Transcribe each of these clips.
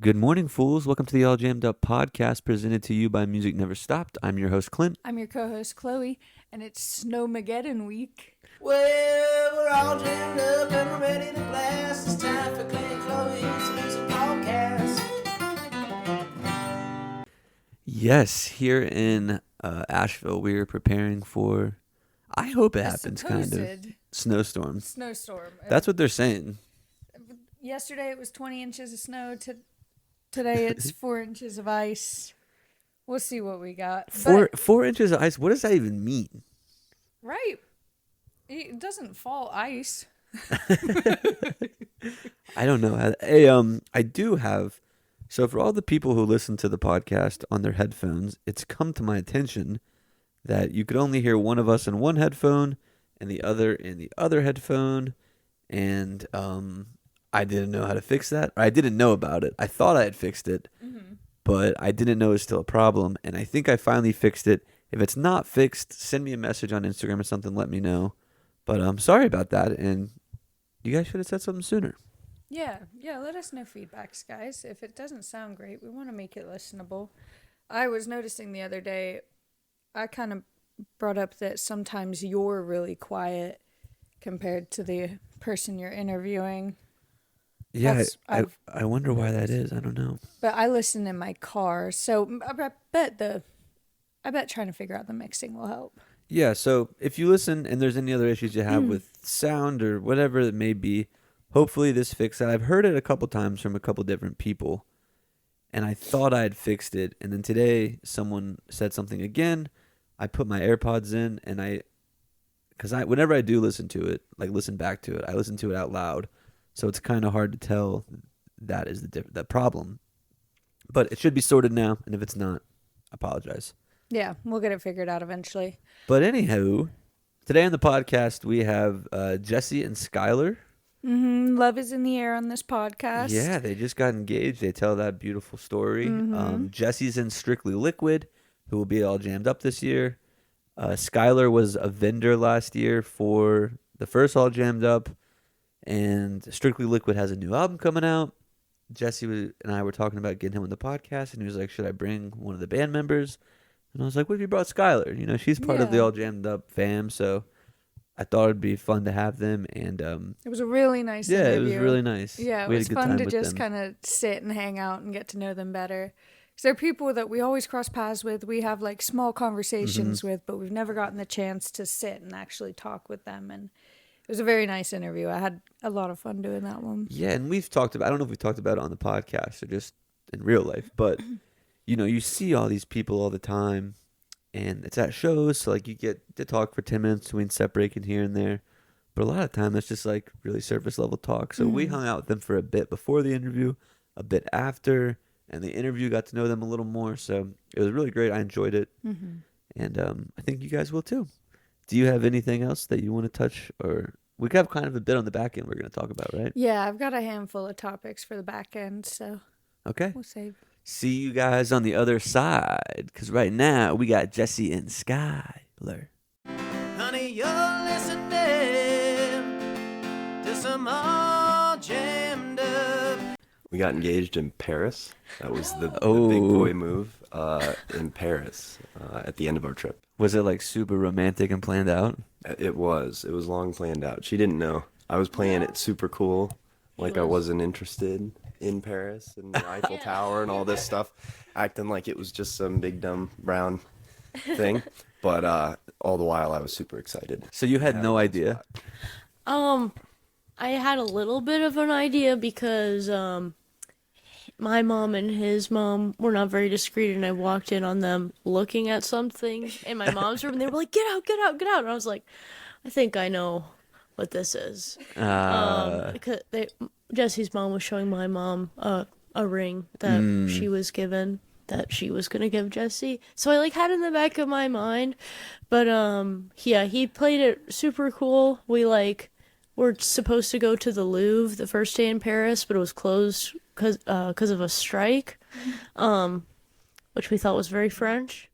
Good morning, fools. Welcome to the All Jammed Up podcast presented to you by Music Never Stopped. I'm your host, Clint. I'm your co-host, Chloe, and it's Snowmageddon week. Well, we're all jammed up and we're ready to blast. It's time for Clint and Chloe's Music Podcast. Yes, here in Asheville, we are preparing for, I hope it happens, kind of, snowstorm. Snowstorm. That's what they're saying. Yesterday it was 20 inches of snow. Today it's 4 inches of ice. We'll see what we got. Four inches of ice? What does that even mean? Right. It doesn't fall ice. I don't know. I do have, so for all the people who listen to the podcast on their headphones, it's come to my attention that you could only hear one of us in one headphone and the other in the other headphone. And I didn't know how to fix that. Or I didn't know about it. I thought I had fixed it, but I didn't know it was still a problem. And I think I finally fixed it. If it's not fixed, send me a message on Instagram or something. Let me know. But I'm sorry about that. And you guys should have said something sooner. Yeah. Let us know feedbacks, guys. If it doesn't sound great, we want to make it listenable. I was noticing the other day, I kind of brought up that sometimes you're really quiet compared to the person you're interviewing. Yeah, I wonder why that is. I don't know. But I listen in my car, so I bet trying to figure out the mixing will help. Yeah, so if you listen and there's any other issues you have with sound or whatever it may be, hopefully this fixes it. I've heard it a couple times from a couple different people, and I thought I had fixed it. And then today someone said something again. I put my AirPods in, and whenever I do listen to it, like listen back to it, I listen to it out loud. So it's kind of hard to tell that is the problem. But it should be sorted now, and if it's not, I apologize. Yeah, we'll get it figured out eventually. But anywho, today on the podcast, we have Jesse and Skylar. Love is in the air on this podcast. Yeah, they just got engaged. They tell that beautiful story. Jesse's in Strictly Liquid, who will be all jammed up this year. Skylar was a vendor last year for the first All Jammed Up. And Strictly Liquid has a new album coming out. Jesse and I were talking about getting him on the podcast, and he was like, should I bring one of the band members? And I was like, what if you brought Skylar? You know, she's part of the All Jammed Up fam, so I thought it'd be fun to have them. And it was a really nice interview. Yeah, it was really nice. Yeah, it was fun to just kind of sit and hang out and get to know them better. Because they're people that we always cross paths with. We have like small conversations with, but we've never gotten the chance to sit and actually talk with them. And it was a very nice interview. I had a lot of fun doing that one. Yeah, and we've talked about, I don't know if we talked about it on the podcast or just in real life, but, you know, you see all these people all the time, and it's at shows, so, like, you get to talk for 10 minutes between set breaking here and there, but a lot of time it's just, like, really surface-level talk. So we hung out with them for a bit before the interview, a bit after, and the interview got to know them a little more, so it was really great. I enjoyed it, and I think you guys will, too. Do you have anything else that you want to touch? Or we have kind of a bit on the back end we're going to talk about, right? Yeah, I've got a handful of topics for the back end, so okay. We'll save. See you guys on the other side, because right now we got Jesse and Skylar. Honey, you're listening to some All Jammed Up. We got engaged in Paris. That was the big boy move in Paris at the end of our trip. Was it like super romantic and planned out? It was. It was long planned out. She didn't know. I was playing it super cool, like I wasn't interested in Paris and the Eiffel Tower and all this stuff, acting like it was just some big dumb brown thing. But all the while I was super excited. So you had no idea? I had a little bit of an idea because my mom and his mom were not very discreet, and I walked in on them looking at something in my mom's room, and they were like, get out, get out, get out. And I was like, I think I know what this is. Because Jesse's mom was showing my mom a ring that she was given, that she was going to give Jesse. So I like had it in the back of my mind. But yeah, he played it super cool. We were supposed to go to the Louvre the first day in Paris, but it was closed because of a strike, which we thought was very French.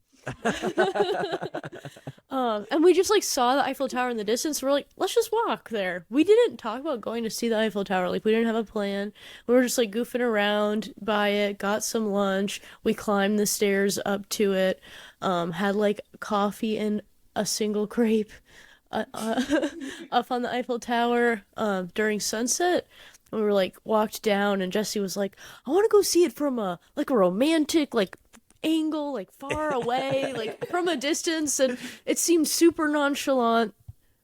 And we just like saw the Eiffel Tower in the distance. We're like, let's just walk there. We didn't talk about going to see the Eiffel Tower. Like, we didn't have a plan. We were just like goofing around by it, got some lunch. We climbed the stairs up to it, had like coffee and a single crepe up on the Eiffel Tower during sunset. And we were like walked down, and Jesse was like, I want to go see it from a romantic like angle, like far away, like from a distance. And it seemed super nonchalant,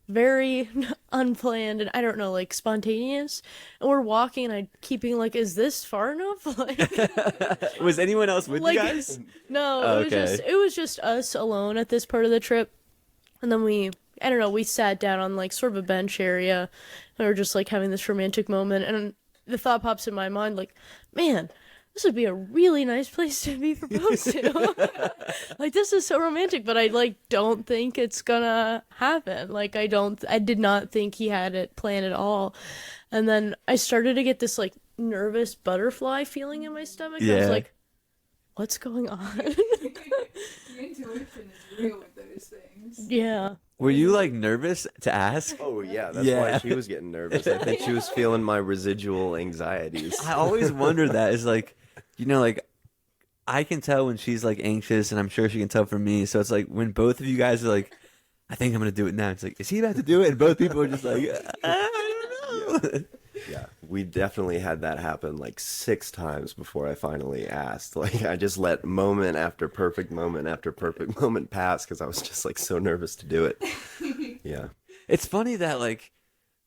very unplanned, and I don't know, like spontaneous. And we're walking, and I'm keeping like, is this far enough? Like, Was anyone else with like, you guys? no, Oh, it was just us alone at this part of the trip. And then I don't know, we sat down on like sort of a bench area, and we were just like having this romantic moment. And the thought pops in my mind, like, man, this would be a really nice place to be proposed to. Like, this is so romantic, but I like don't think it's gonna happen. Like, I did not think he had it planned at all. And then I started to get this like nervous butterfly feeling in my stomach. I was Yeah. like, what's going on? Your intuition is real with those things. Yeah. Were you like nervous to ask? Oh yeah, that's Yeah. why she was getting nervous. I think she was feeling my residual anxieties. I always wonder that. Is like, like I can tell when she's like anxious, and I'm sure she can tell from me. So it's like when both of you guys are like, I think I'm gonna do it now. It's like, is he about to do it? And both people are just like, I don't know. Yeah, we definitely had that happen like 6 times before I finally asked. Like, I just let moment after perfect moment pass because I was just like so nervous to do it. Yeah. It's funny that like,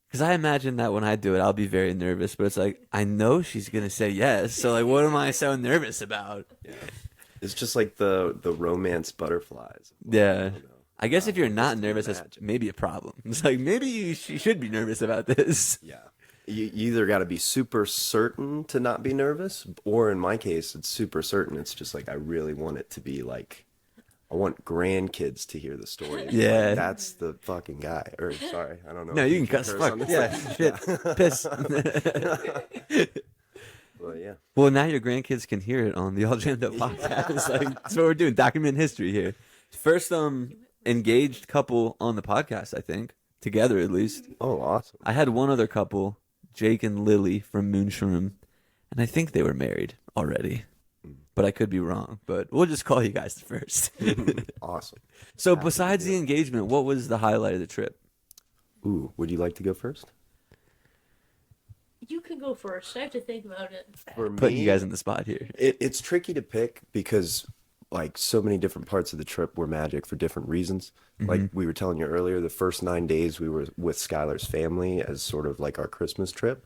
because I imagine that when I do it, I'll be very nervous. But it's like, I know she's gonna say yes. So like, what am I so nervous about? Yeah. It's just like the romance butterflies. Yeah. You know, I guess if you're not just nervous, that's imagine. maybe a problem. It's like maybe you should be nervous about this. Yeah. You either got to be super certain to not be nervous, or in my case, it's super certain. It's just like I really want it to be like, I want grandkids to hear the story. It's Yeah. like, that's the fucking guy. Or sorry, I don't know. No, if you can cuss. curse Fuck on this yeah, thing. shit, piss. Well, yeah. Well, now your grandkids can hear it on the All Jammed Up podcast. Like, that's what we're doing, document history here. First, engaged couple on the podcast, I think, together at least. Oh, awesome. I had one other couple, Jake and Lily from Moonshroom, and I think they were married already, but I could be wrong. But we'll just call you guys first. Awesome. So, besides the engagement, what was the highlight of the trip? Ooh, would you like to go first? You can go first. I have to think about it. For Putting me, you guys in the spot here. it's tricky to pick because like so many different parts of the trip were magic for different reasons. Like we were telling you earlier, the first 9 days we were with Skylar's family as sort of like our Christmas trip.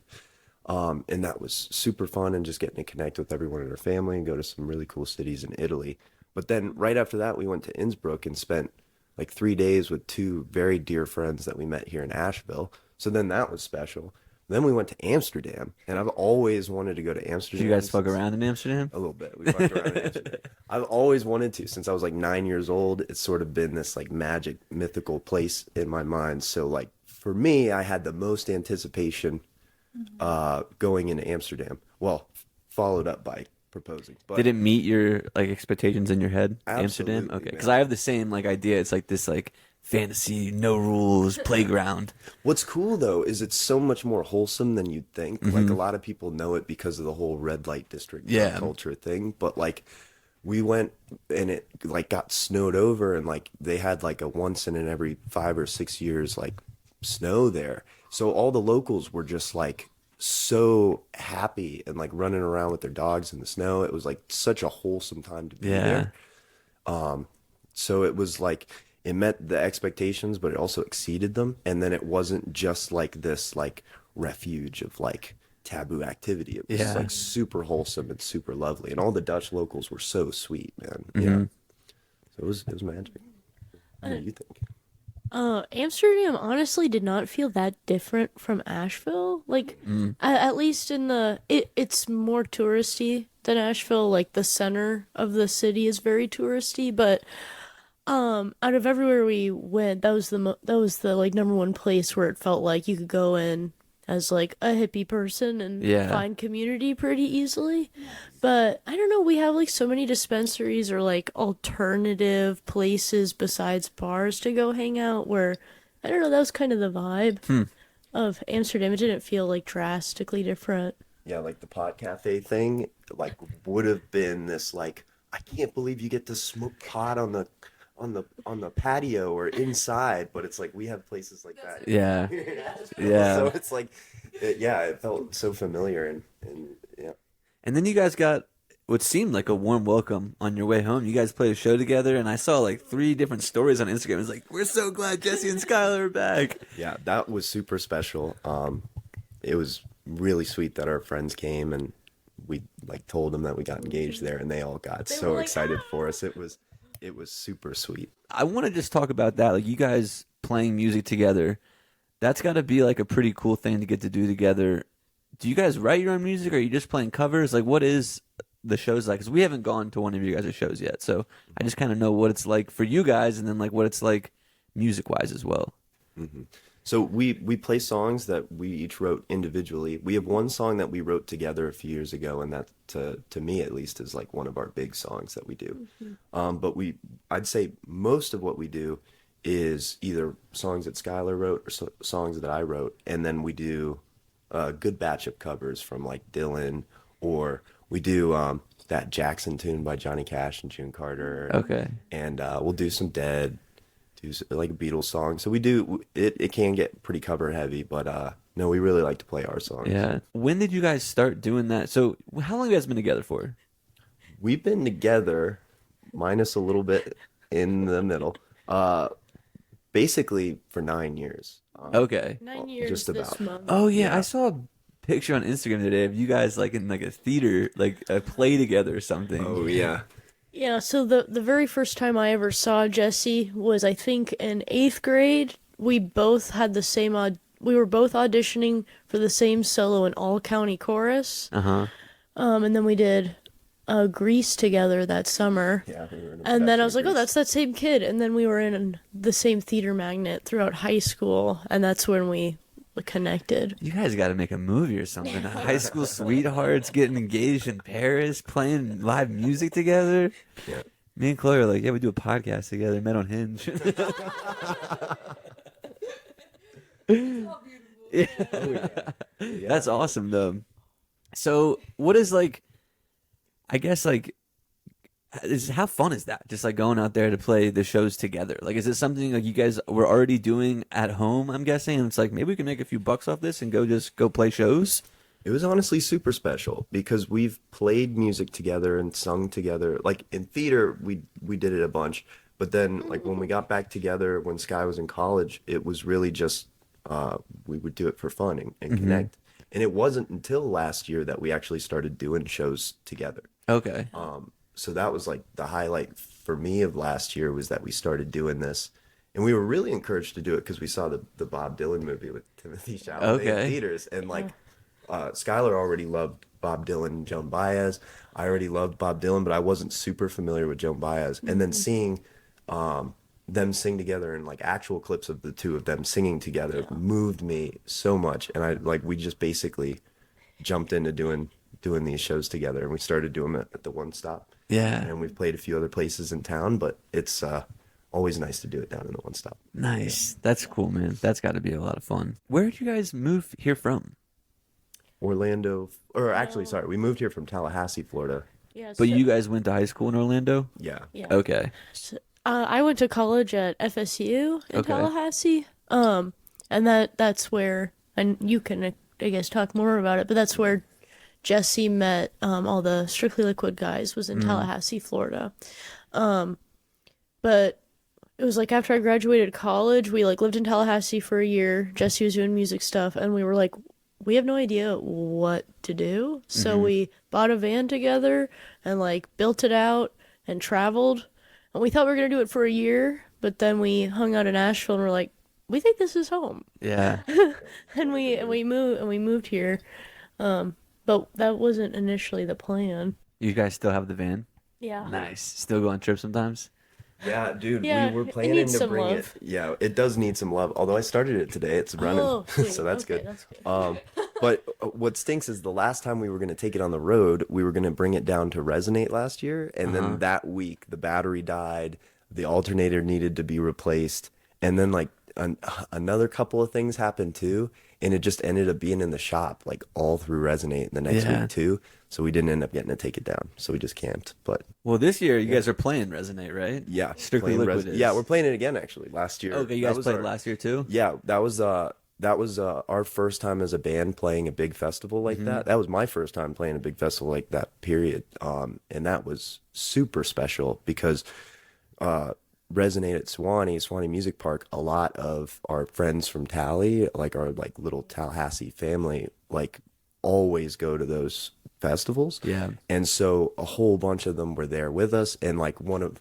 And that was super fun, and just getting to connect with everyone in her family and go to some really cool cities in Italy. But then right after that, we went to Innsbruck and spent like 3 days with 2 very dear friends that we met here in Asheville. So then that was special. Then we went to Amsterdam, and I've always wanted to go to Did Amsterdam. you guys fuck since- around in Amsterdam? A little bit. We fucked around in Amsterdam. I've always wanted to since I was like 9 years old. It's sort of been this like magic, mythical place in my mind. So like for me, I had the most anticipation going into Amsterdam. Well, followed up by proposing. But Did it meet your like expectations in your head? Amsterdam? Absolutely, Okay. man. Because I have the same like idea. It's like this like fantasy, no rules, playground. What's cool though is it's so much more wholesome than you'd think. Mm-hmm. Like a lot of people know it because of the whole red light district Yeah. culture thing, but like we went and it like got snowed over, and like they had like a once in every 5 or 6 years like snow there. So all the locals were just like so happy and like running around with their dogs in the snow. It was like such a wholesome time to be Yeah. there. So it was like it met the expectations, but it also exceeded them. And then it wasn't just like this like refuge of like taboo activity. It was Yeah. like super wholesome and super lovely. And all the Dutch locals were so sweet, man. Mm-hmm. Yeah. So it was magic. What do you think? Amsterdam honestly did not feel that different from Asheville. Like, at least in it's more touristy than Asheville. Like, the center of the city is very touristy, but out of everywhere we went, that was the like number one place where it felt like you could go in as like a hippie person and Yeah. find community pretty easily. But I don't know, we have like so many dispensaries or like alternative places besides bars to go hang out where I don't know, that was kind of the vibe of Amsterdam. It didn't feel like drastically different. Yeah, like the pot cafe thing, like would have been this like I can't believe you get to smoke pot on the patio or inside, but it's like we have places like that. Yeah. So Yeah. it's like, it felt so familiar and yeah. And then you guys got what seemed like a warm welcome on your way home. You guys played a show together, and I saw like 3 different stories on Instagram. It was like, we're so glad Jesse and Skylar are back. Yeah, that was super special. It was really sweet that our friends came and we like told them that we got engaged there, and they all got They so were like, excited for us. It was super sweet. I want to just talk about that. Like, you guys playing music together, that's got to be like a pretty cool thing to get to do together. Do you guys write your own music, or are you just playing covers? Like, what is the shows like? Because we haven't gone to one of you guys' shows yet, so I just kind of know what it's like for you guys, and then like what it's like music-wise as well. So we play songs that we each wrote individually. We have one song that we wrote together a few years ago, and that to me at least is like one of our big songs that we do. But I'd say most of what we do is either songs that Skylar wrote or songs that I wrote, and then we do a good batch of covers from like Dylan, or we do that Jackson tune by Johnny Cash and June Carter. Okay. And we'll do some Dead. Like a Beatles song. So we do it can get pretty cover heavy, but no, we really like to play our songs. Yeah. When did you guys start doing that? So how long have you guys been together for? We've been together minus a little bit in the middle. Basically for 9 years. Okay. 9 years just this about. month. Oh yeah, I saw a picture on Instagram today of you guys like in like a theater, like a play together or something. Oh yeah. Yeah, so the very first time I ever saw Jesse was, I think, in 8th grade. We both had the same we were both auditioning for the same solo in all county chorus. Uh-huh. And then we did Grease together that summer. Yeah. We were in a And then I production was like, oh, Grease. that's that same kid. And then we were in the same theater magnet throughout high school, and that's when we connected. You guys got to make a movie or something. High school sweethearts getting engaged in Paris, playing live music together. Yeah. Me and Chloe are like, yeah, we do a podcast together. Met on Hinge. Yeah. That's awesome, though. So, what is like? I guess like, how fun is that? Just like going out there to play the shows together. Like, is it something like you guys were already doing at home? I'm guessing, and it's like maybe we can make a few bucks off this and go play shows. It was honestly super special because we've played music together and sung together. Like in theater, we did it a bunch, but then like when we got back together when Sky was in college, it was really just we would do it for fun and connect. And it wasn't until last year that we actually started doing shows together. Okay. So that was like the highlight for me of last year was that we started doing this. And we were really encouraged to do it because we saw the Bob Dylan movie with Timothy Chalamet in Okay. theaters. And like Skylar already loved Bob Dylan and Joan Baez. I already loved Bob Dylan, but I wasn't super familiar with Joan Baez. And then seeing them sing together and like actual clips of the two of them singing together moved me so much. And we just basically jumped into doing these shows together, and we started doing them at the One Stop. Yeah. And we've played a few other places in town, but it's always nice to do it down in the One Stop. Nice. That's cool, man. That's got to be a lot of fun. Where did you guys move here from? Orlando, or actually, sorry, we moved here from Tallahassee, Florida. Yeah, But you guys went to high school in Orlando? Yeah. Yeah. Okay. I went to college at FSU in Okay. Tallahassee. And that's where, and you can, I guess, talk more about it, but that's where Jesse met all the Strictly Liquid guys, was in Tallahassee, Florida. But it was like after I graduated college, we like lived in Tallahassee for a year. Jesse was doing music stuff, and we were like, we have no idea what to do. So we bought a van together and like built it out and traveled. And we thought we were going to do it for a year, but then we hung out in Asheville and we're like, we think this is home. Yeah. And we moved here. But that wasn't initially the plan. You guys still have the van? Yeah. Nice. Still go on trips sometimes? Yeah, dude, Yeah, we were it planning needs to some bring love. it. Yeah, it does need some love. Although I started it today, it's running, Oh, sweet. so that's Okay, good. that's good. But what stinks is the last time we were going to take it on the road, we were going to bring it down to Resonate last year, and then that week the battery died, the alternator needed to be replaced, and then like another couple of things happened too, and it just ended up being in the shop like all through Resonate the next Yeah. week too. So we didn't end up getting to take it down. So we just camped. But Well, this year you guys are playing Resonate, right? yeah, Strictly playing Liquid is. yeah, we're playing it again actually. Last year. Okay, you that guys was played our- last year too? Yeah, that was our first time as a band playing a big festival like that. That was my first time playing a big festival like that, period. And that was super special because Resonate at Swanee Music Park, a lot of our friends from Tally, like our like little Tallahassee family, like always go to those festivals. Yeah. And so a whole bunch of them were there with us, and like one of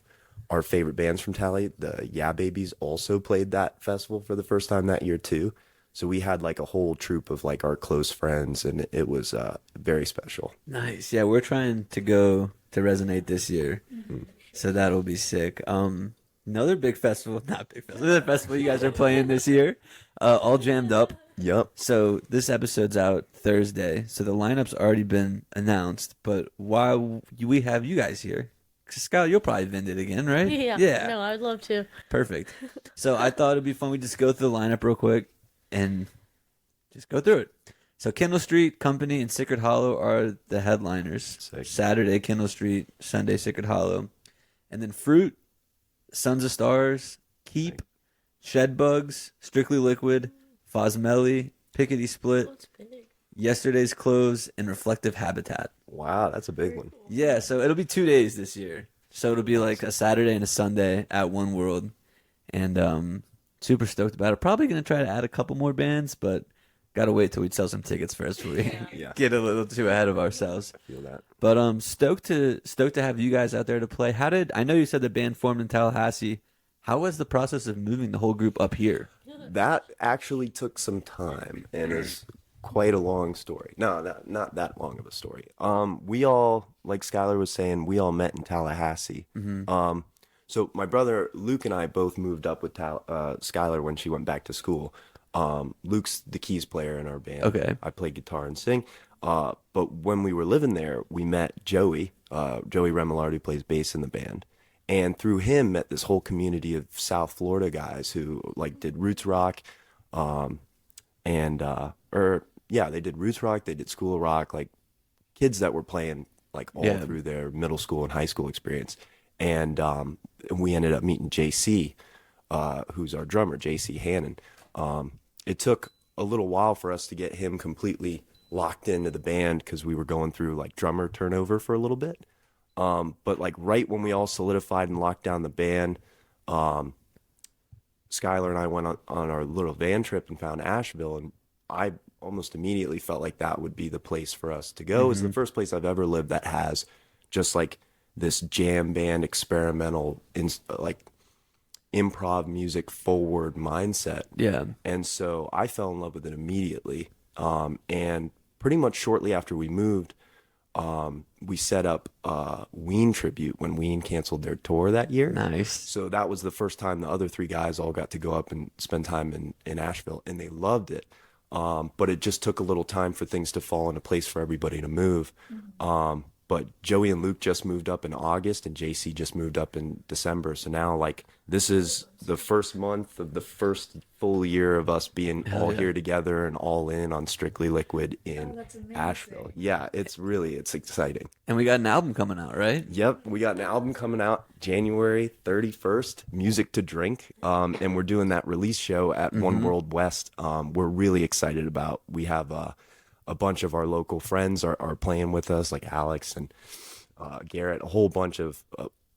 our favorite bands from Tally, the Yeah Babies, also played that festival for the first time that year too. So we had like a whole troop of like our close friends, and it was very special. Nice. Yeah, we're trying to go to Resonate this year. So that'll be sick. Another big festival, not big festival, another festival you guys are playing this year, All Jammed Up. Yep. So this episode's out Thursday, so the lineup's already been announced. But while we have you guys here, 'cause Skylar, you'll probably vend it again, right? Yeah. Yeah. No, I'd love to. Perfect. So I thought it'd be fun. We just go through the lineup real quick and just go through it. So Kendall Street, Company, and Sacred Hollow are the headliners. Sick. Saturday, Kendall Street. Sunday, Sacred Hollow. And then Fruit, Sons of Stars, Keep, Shed Bugs, Strictly Liquid, Fosmelli, Pickety Split, What's big? Yesterday's Clothes, and Reflective Habitat. Wow, that's a big one. Yeah, so it'll be 2 days this year. So it'll be like a Saturday and a Sunday at One World. And super stoked about it. Probably going to try to add a couple more bands, but got to wait till we sell some tickets first before we Yeah. get a little too ahead of ourselves. I feel that. But stoked to have you guys out there to play. I know you said the band formed in Tallahassee. How was the process of moving the whole group up here? That actually took some time and is quite a long story. No, not that long of a story. We all, like Skylar was saying, we all met in Tallahassee. So my brother Luke and I both moved up with Skylar when she went back to school. Luke's the keys player in our band. Okay. I play guitar and sing. But when we were living there, we met Joey Remillard, who plays bass in the band. And through him, met this whole community of South Florida guys who like did roots rock, they did roots rock, they did school of rock, like kids that were playing like all Yeah. through their middle school and high school experience. And we ended up meeting JC, who's our drummer, JC Hannon. It took a little while for us to get him completely locked into the band because we were going through like drummer turnover for a little bit. But like right when we all solidified and locked down the band, Skylar and I went on our little van trip and found Asheville, and I almost immediately felt like that would be the place for us to go. It's the first place I've ever lived that has just like this jam band experimental like improv music forward mindset. Yeah. And so I fell in love with it immediately. And pretty much shortly after we moved, we set up Ween tribute when Ween canceled their tour that year. Nice. So that was the first time the other three guys all got to go up and spend time in Asheville, and they loved it. But it just took a little time for things to fall into place for everybody to move. But Joey and Luke just moved up in August, and JC just moved up in December. So now, like, this is the first month of the first full year of us being all yeah. here together and all in on Strictly Liquid in that's amazing. Asheville. Yeah, it's exciting. And we got an album coming out, right? Yep, we got an album coming out January 31st, Music to Drink, and we're doing that release show at One World West. We're really excited about. We have a bunch of our local friends are playing with us, like Alex and Garrett. A whole bunch of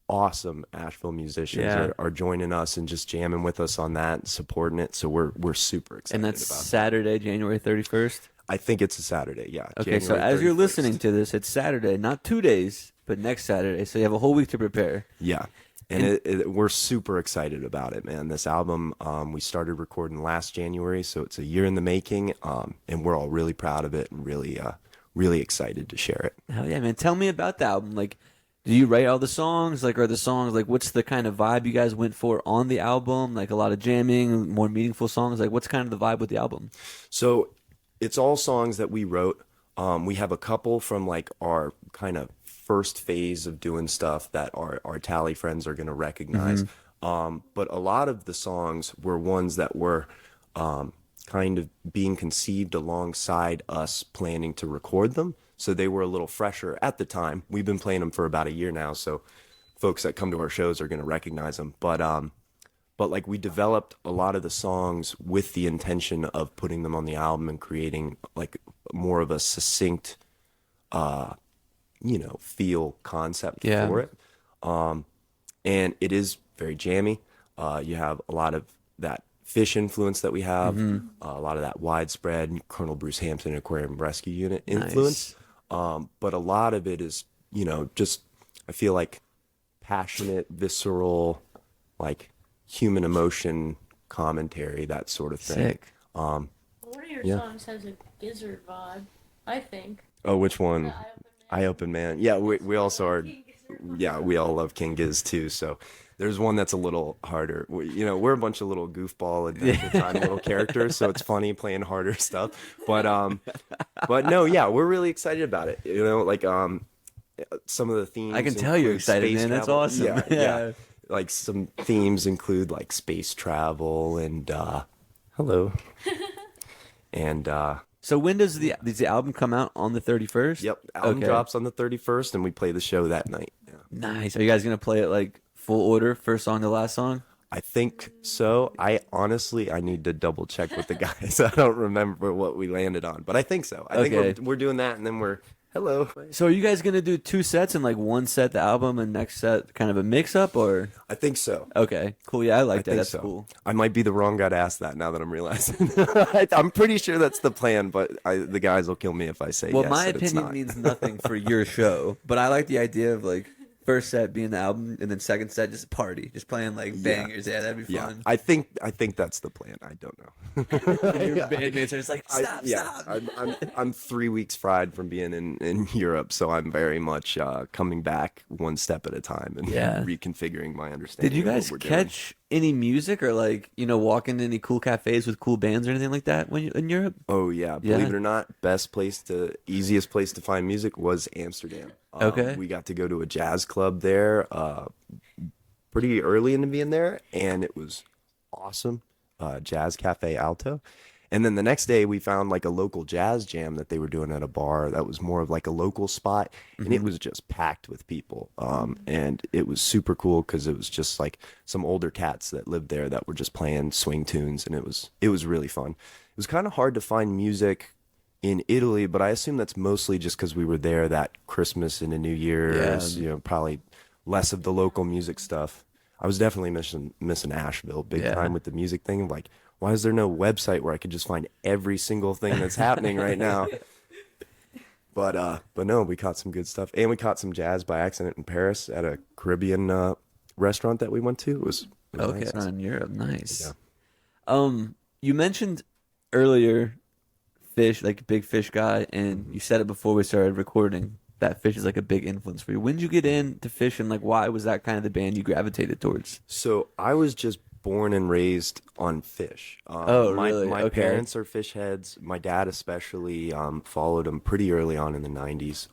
awesome Asheville musicians Yeah. are joining us and just jamming with us on that and supporting it. So we're super excited And that's about it. Saturday, January 31st. I think it's a Saturday, yeah. Okay, so January as you're 31st. listening to this, it's Saturday, not 2 days, but next Saturday. So you have a whole week to prepare. Yeah. And we're super excited about it, man. This album, we started recording last January, so it's a year in the making, and we're all really proud of it and really excited to share it. Hell yeah, man. Tell me about the album. Like, Do you write all the songs? Like, are the songs like what's the kind of vibe you guys went for on the album? Like a lot of jamming, more meaningful songs. Like, what's kind of the vibe with the album? So it's all songs that we wrote. We have a couple from like our kind of first phase of doing stuff that our Tally friends are going to recognize. But a lot of the songs were ones that were kind of being conceived alongside us planning to record them. So they were a little fresher at the time. We've been playing them for about a year now, so folks that come to our shows are going to recognize them. But like we developed a lot of the songs with the intention of putting them on the album and creating like more of a succinct, feel concept for it. And it is very jammy. You have a lot of that Phish influence that we have, a lot of that widespread Colonel Bruce Hampton Aquarium Rescue Unit influence. But a lot of it is, just, I feel like passionate, visceral, like human emotion commentary, that sort of thing. Sick. One of your songs has a gizzard vibe, I think. Oh, which one? Eye Open Man. Yeah, we also are. Yeah, we all love King Giz too. So there's one that's a little harder. We're a bunch of little goofball Adventure Time little characters, so it's funny playing harder stuff. But no, yeah, we're really excited about it. Like some of the themes. I can tell you're excited, man. That's awesome. Yeah. Like some themes include like space travel and hello. And so when does the album come out? On the 31st? Yep, album drops on the 31st, and we play the show that night. Yeah. Nice. Are you guys gonna play it like full order, first song to last song? I think so. I need to double check with the guys. I don't remember what we landed on, but I think so. I think we're doing that, and then we're hello. So are you guys gonna do 2 sets and like one set the album and next set kind of a mix up, or? I think so. Okay, cool. Yeah, I like that. That's so. Cool. I might be the wrong guy to ask that now that I'm realizing. I'm pretty sure that's the plan, but the guys will kill me if I say well, yes. Well, my and opinion means nothing for your show, but I like the idea of like first set being the album and then second set just a party, just playing like bangers. Yeah, that'd be fun. I think that's the plan. I don't know. Your bandmates are just like stop. I'm 3 weeks fried from being in Europe, so I'm very much coming back one step at a time and reconfiguring my understanding. Did you guys catch any music or like walk into any cool cafes with cool bands or anything like that when you in Europe? Oh yeah, believe it or not, easiest place to find music was Amsterdam. We got to go to a jazz club there pretty early into being there, and it was awesome. Jazz Cafe Alto. And then the next day we found like a local jazz jam that they were doing at a bar that was more of like a local spot, and it was just packed with people. And it was super cool because it was just like some older cats that lived there that were just playing swing tunes, and it was really fun. It was kind of hard to find music in Italy, but I assume that's mostly just because we were there that Christmas and the New Year's, probably less of the local music stuff. I was definitely missing Asheville big time with the music thing. Like, why is there no website where I could just find every single thing that's happening right now? But no, we caught some good stuff, and we caught some jazz by accident in Paris at a Caribbean restaurant that we went to. It was okay. Nice. In Europe, nice. Yeah. You mentioned earlier Phish, like a big Phish guy, and you said it before we started recording that Phish is like a big influence for you. When did you get into Phish, and like why was that kind of the band you gravitated towards? So I was just born and raised on Phish. Really? My parents are Phish heads. My dad especially followed them pretty early on in the 90s.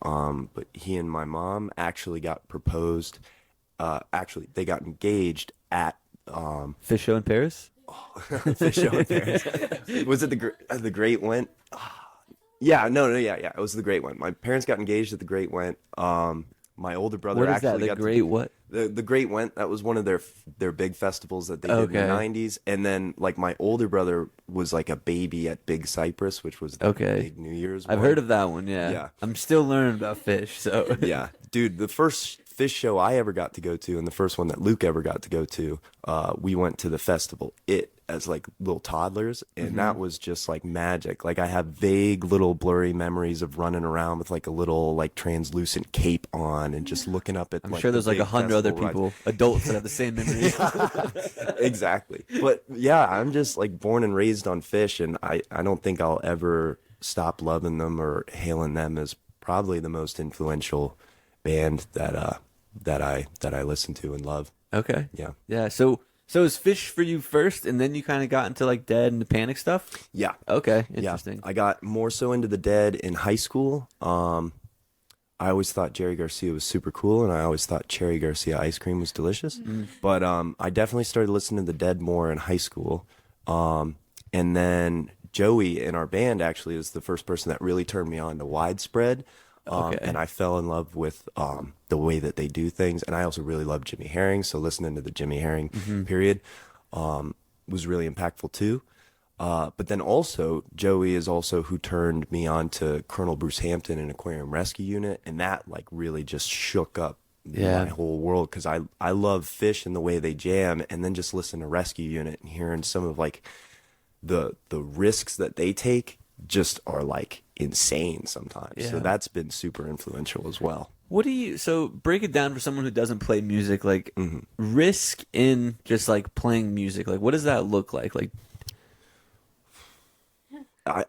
But he and my mom actually got proposed. Actually, they got engaged at Phish show in Paris. Phish show in Paris. Was it the Great Went? Yeah, no, yeah. It was the Great Went. My parents got engaged at the Great Went. My older brother what is actually that? got What? The Great Went. That was one of their big festivals that they did in the 90s. And then like my older brother was like a baby at Big Cypress, which was the big New Year's one. I've heard of that one. Yeah. I'm still learning about Phish. So yeah, dude, the first Phish show I ever got to go to, and the first one that Luke ever got to go to, we went to the festival as like little toddlers, and that was just like magic. Like I have vague little blurry memories of running around with like a little like translucent cape on and just looking up at I'm sure there's like 100 other people, adults that have the same memories. Exactly. But yeah, I'm just like born and raised on Phish, and I don't think I'll ever stop loving them or hailing them as probably the most influential band that that I listen to and love. Okay. Yeah. Yeah. So is Phish for you first, and then you kind of got into like Dead and the Panic stuff? Yeah. Okay. Interesting. Yeah. I got more so into the Dead in high school. I always thought Jerry Garcia was super cool, and I always thought Cherry Garcia ice cream was delicious. But I definitely started listening to the Dead more in high school. And then Joey in our band actually is the first person that really turned me on to Widespread. Okay. And I fell in love with the way that they do things. And I also really love Jimmy Herring. So listening to the Jimmy Herring period was really impactful too. But then also Joey is also who turned me on to Colonel Bruce Hampton and Aquarium Rescue Unit. And that like really just shook up my whole world. Cause I love Phish and the way they jam, and then just listen to Rescue Unit and hearing some of like the risks that they take just are like insane sometimes. Yeah. So that's been super influential as well. So break it down for someone who doesn't play music, like risk in just like playing music. Like, what does that look like? Like,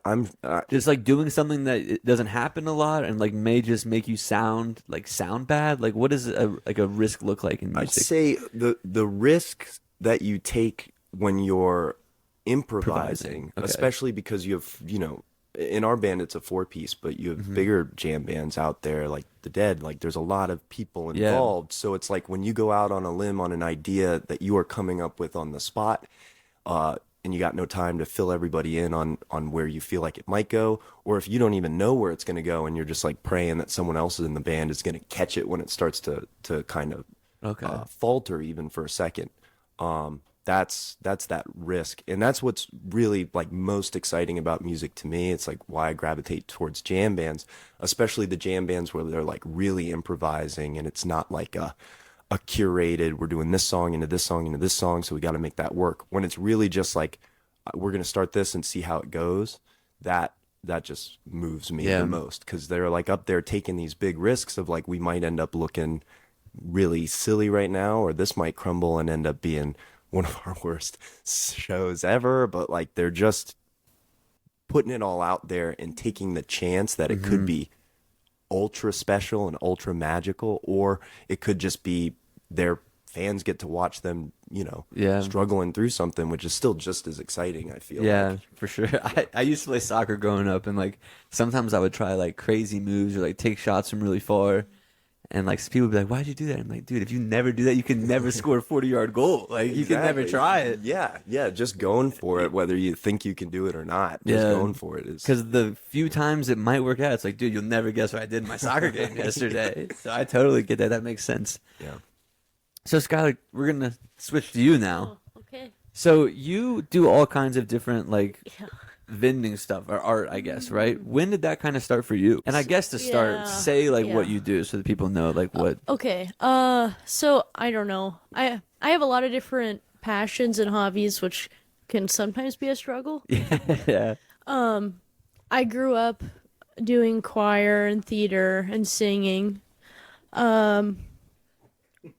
I'm just like doing something that it doesn't happen a lot and like may just make you sound bad. Like, what does a risk look like in music? I'd say the risks that you take when you're improvising. Okay. Especially because you have, in our band it's a 4-piece, but you have bigger jam bands out there like the Dead. Like there's a lot of people involved. So it's like when you go out on a limb on an idea that you are coming up with on the spot, and you got no time to fill everybody in on where you feel like it might go, or if you don't even know where it's going to go and you're just like praying that someone else in the band is going to catch it when it starts to kind of falter even for a second. That's that risk. And that's what's really like most exciting about music to me. It's like why I gravitate towards jam bands, especially the jam bands where they're like really improvising and it's not like a curated, we're doing this song into this song into this song, so we got to make that work. When it's really just like, we're going to start this and see how it goes, that just moves me the most, because they're like up there taking these big risks of like, we might end up looking really silly right now, or this might crumble and end up being one of our worst shows ever, but like they're just putting it all out there and taking the chance that it could be ultra special and ultra magical, or it could just be their fans get to watch them, struggling through something, which is still just as exciting, I feel. Yeah, for sure. I used to play soccer growing up, and like sometimes I would try like crazy moves or like take shots from really far, and like people would be like, "Why'd you do that?" I'm like, "Dude, if you never do that, you can never score a 40-yard goal. Like you can never try it." Yeah, just going for it, whether you think you can do it or not. Just going for it is, because the few times it might work out, it's like, dude, you'll never guess what I did in my soccer game yesterday. So I totally get that. That makes sense. Yeah. So Skylar, we're gonna switch to you now. Oh, okay. So you do all kinds of different like vending stuff or art, I guess, right? When did that kind of start for you? And I guess to start, say like what you do so that people know like what. Okay. So I don't know. I have a lot of different passions and hobbies, which can sometimes be a struggle. Yeah. I grew up doing choir and theater and singing.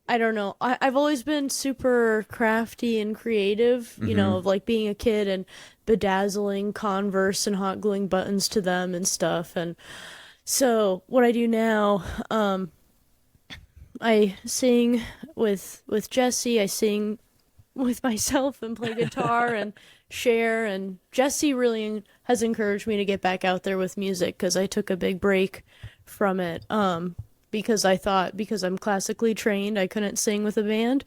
I don't know. I've always been super crafty and creative, of like being a kid and bedazzling Converse and hot gluing buttons to them and stuff. And so what I do now, I sing with Jesse, I sing with myself and play guitar and share. And Jesse really has encouraged me to get back out there with music because I took a big break from it. Because I thought, because I'm classically trained, I couldn't sing with a band.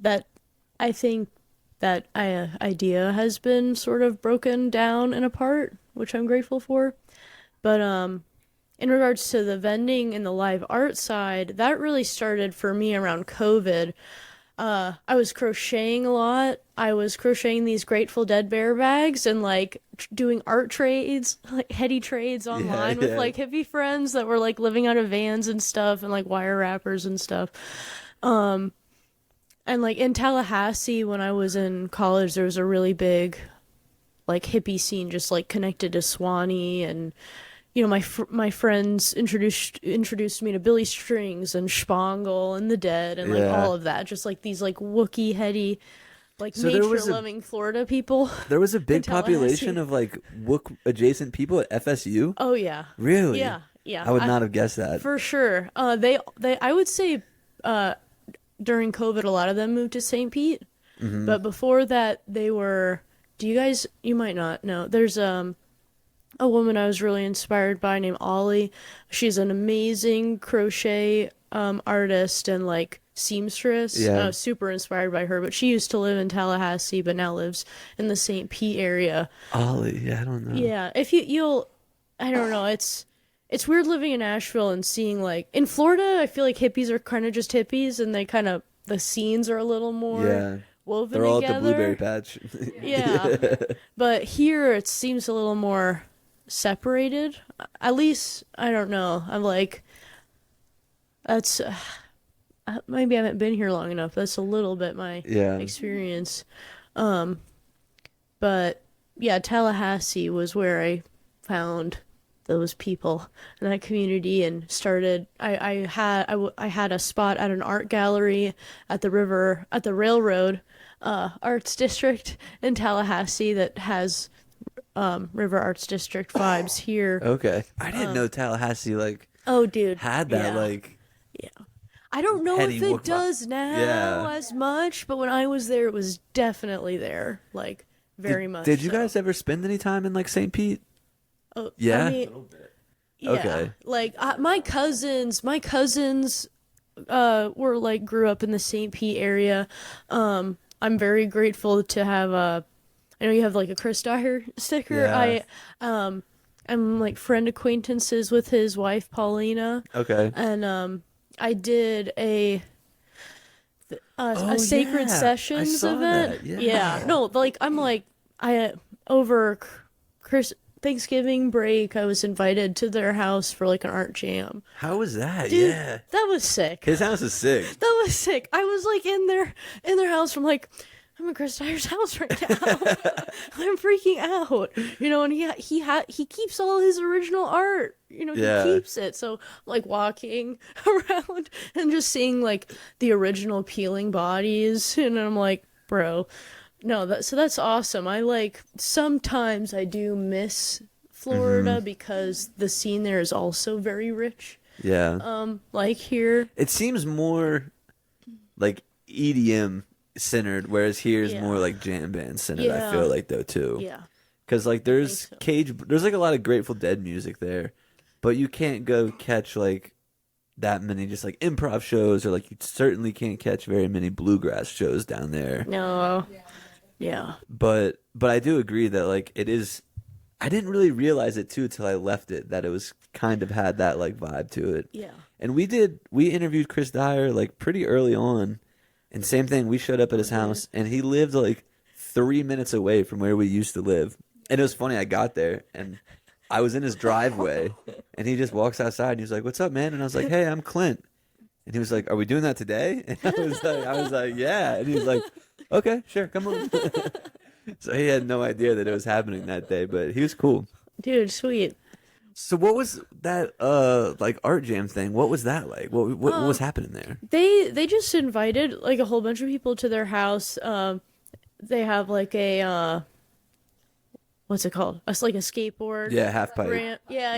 That I think that idea has been sort of broken down and apart, which I'm grateful for. But in regards to the vending and the live art side, that really started for me around COVID. I was crocheting a lot. I was crocheting these Grateful Dead bear bags and like doing art trades, like heady trades online with like hippie friends that were like living out of vans and stuff and like wire wrappers and stuff. And like in Tallahassee when I was in college, there was a really big like hippie scene just like connected to Swanee, and my friends introduced me to Billy Strings and Spangle and the Dead and like all of that, just like these like Wookiee heady like so nature-loving Florida people. There was a big population of like Wook adjacent people at FSU. Oh yeah, really? Yeah. I would not have guessed that for sure. They I would say during COVID, a lot of them moved to St. Pete. Mm-hmm. But before that, they were. You might not know. There's a woman I was really inspired by named Ollie. She's an amazing crochet artist and like seamstress. Yeah. I was super inspired by her, but she used to live in Tallahassee, but now lives in the St. Pete area. Ollie, yeah, I don't know. Yeah, if I don't know. It's weird living in Asheville and seeing like in Florida. I feel like hippies are kind of just hippies, and the scenes are a little more Yeah. woven They're all together. at the blueberry patch. Yeah, but here it seems a little more separated. At least I don't know. I'm like, that's maybe I haven't been here long enough. That's a little bit my Yeah. experience. But yeah, Tallahassee was where I found those people in that community and started. I had a spot at an art gallery at the railroad arts district in Tallahassee that has River Arts District vibes here. Okay. I didn't know Tallahassee Oh, dude, had that yeah. I don't know heady if it work does now Yeah. as much, but when I was there, it was definitely there, like very much. Did you so. guys ever spend any time in St. Pete? Oh, Yeah? I mean, yeah. Okay. Like my cousins were like grew up in the St. Pete area. I'm very grateful to have I know you have like a Chris Dyer sticker. Yeah. I'm like friend acquaintances with his wife Paulina, Okay. and I did a Oh, Sacred yeah. I Sessions saw event. that, yeah. No, like I'm like over Thanksgiving break, I was invited to their house for like an art jam. How was that? Dude, Yeah. that was sick. His house is sick. That was sick. I was like in their house from like, I'm in Chris Dyer's house right now. I'm freaking out, and he keeps all his original art, Yeah. he keeps it. So like walking around and just seeing like the original peeling bodies, and I'm like, bro, no, that's awesome. I like, sometimes I do miss Florida because the scene there is also very rich. Yeah. Like here. It seems more like EDM centered, whereas here is Yeah. more like jam band centered. I Yeah. feel like though too. Yeah. Because like there's think so. there's like a lot of Grateful Dead music there, but you can't go catch like that many just like improv shows, or like you certainly can't catch very many bluegrass shows down there. No. Yeah. But I do agree that like it is. I didn't really realize it too till I left it, that it was kind of had that like vibe to it. Yeah. And we interviewed Chris Dyer like pretty early on, and same thing. We showed up at his house, and he lived like 3 minutes away from where we used to live. And it was funny. I got there, and I was in his driveway, and he just walks outside, and he's like, "What's up, man?" And I was like, "Hey, I'm Clint." And he was like, "Are we doing that today?" And I was like, "Yeah." And he was like, "Okay, sure, come on." So he had no idea that it was happening that day, but he was cool. Dude, sweet. So what was that like art jam thing? What was that like? What was happening there? They just invited like a whole bunch of people to their house. They have like a what's it called? It's like a skateboard. Yeah, half pipe. Ramp. Yeah.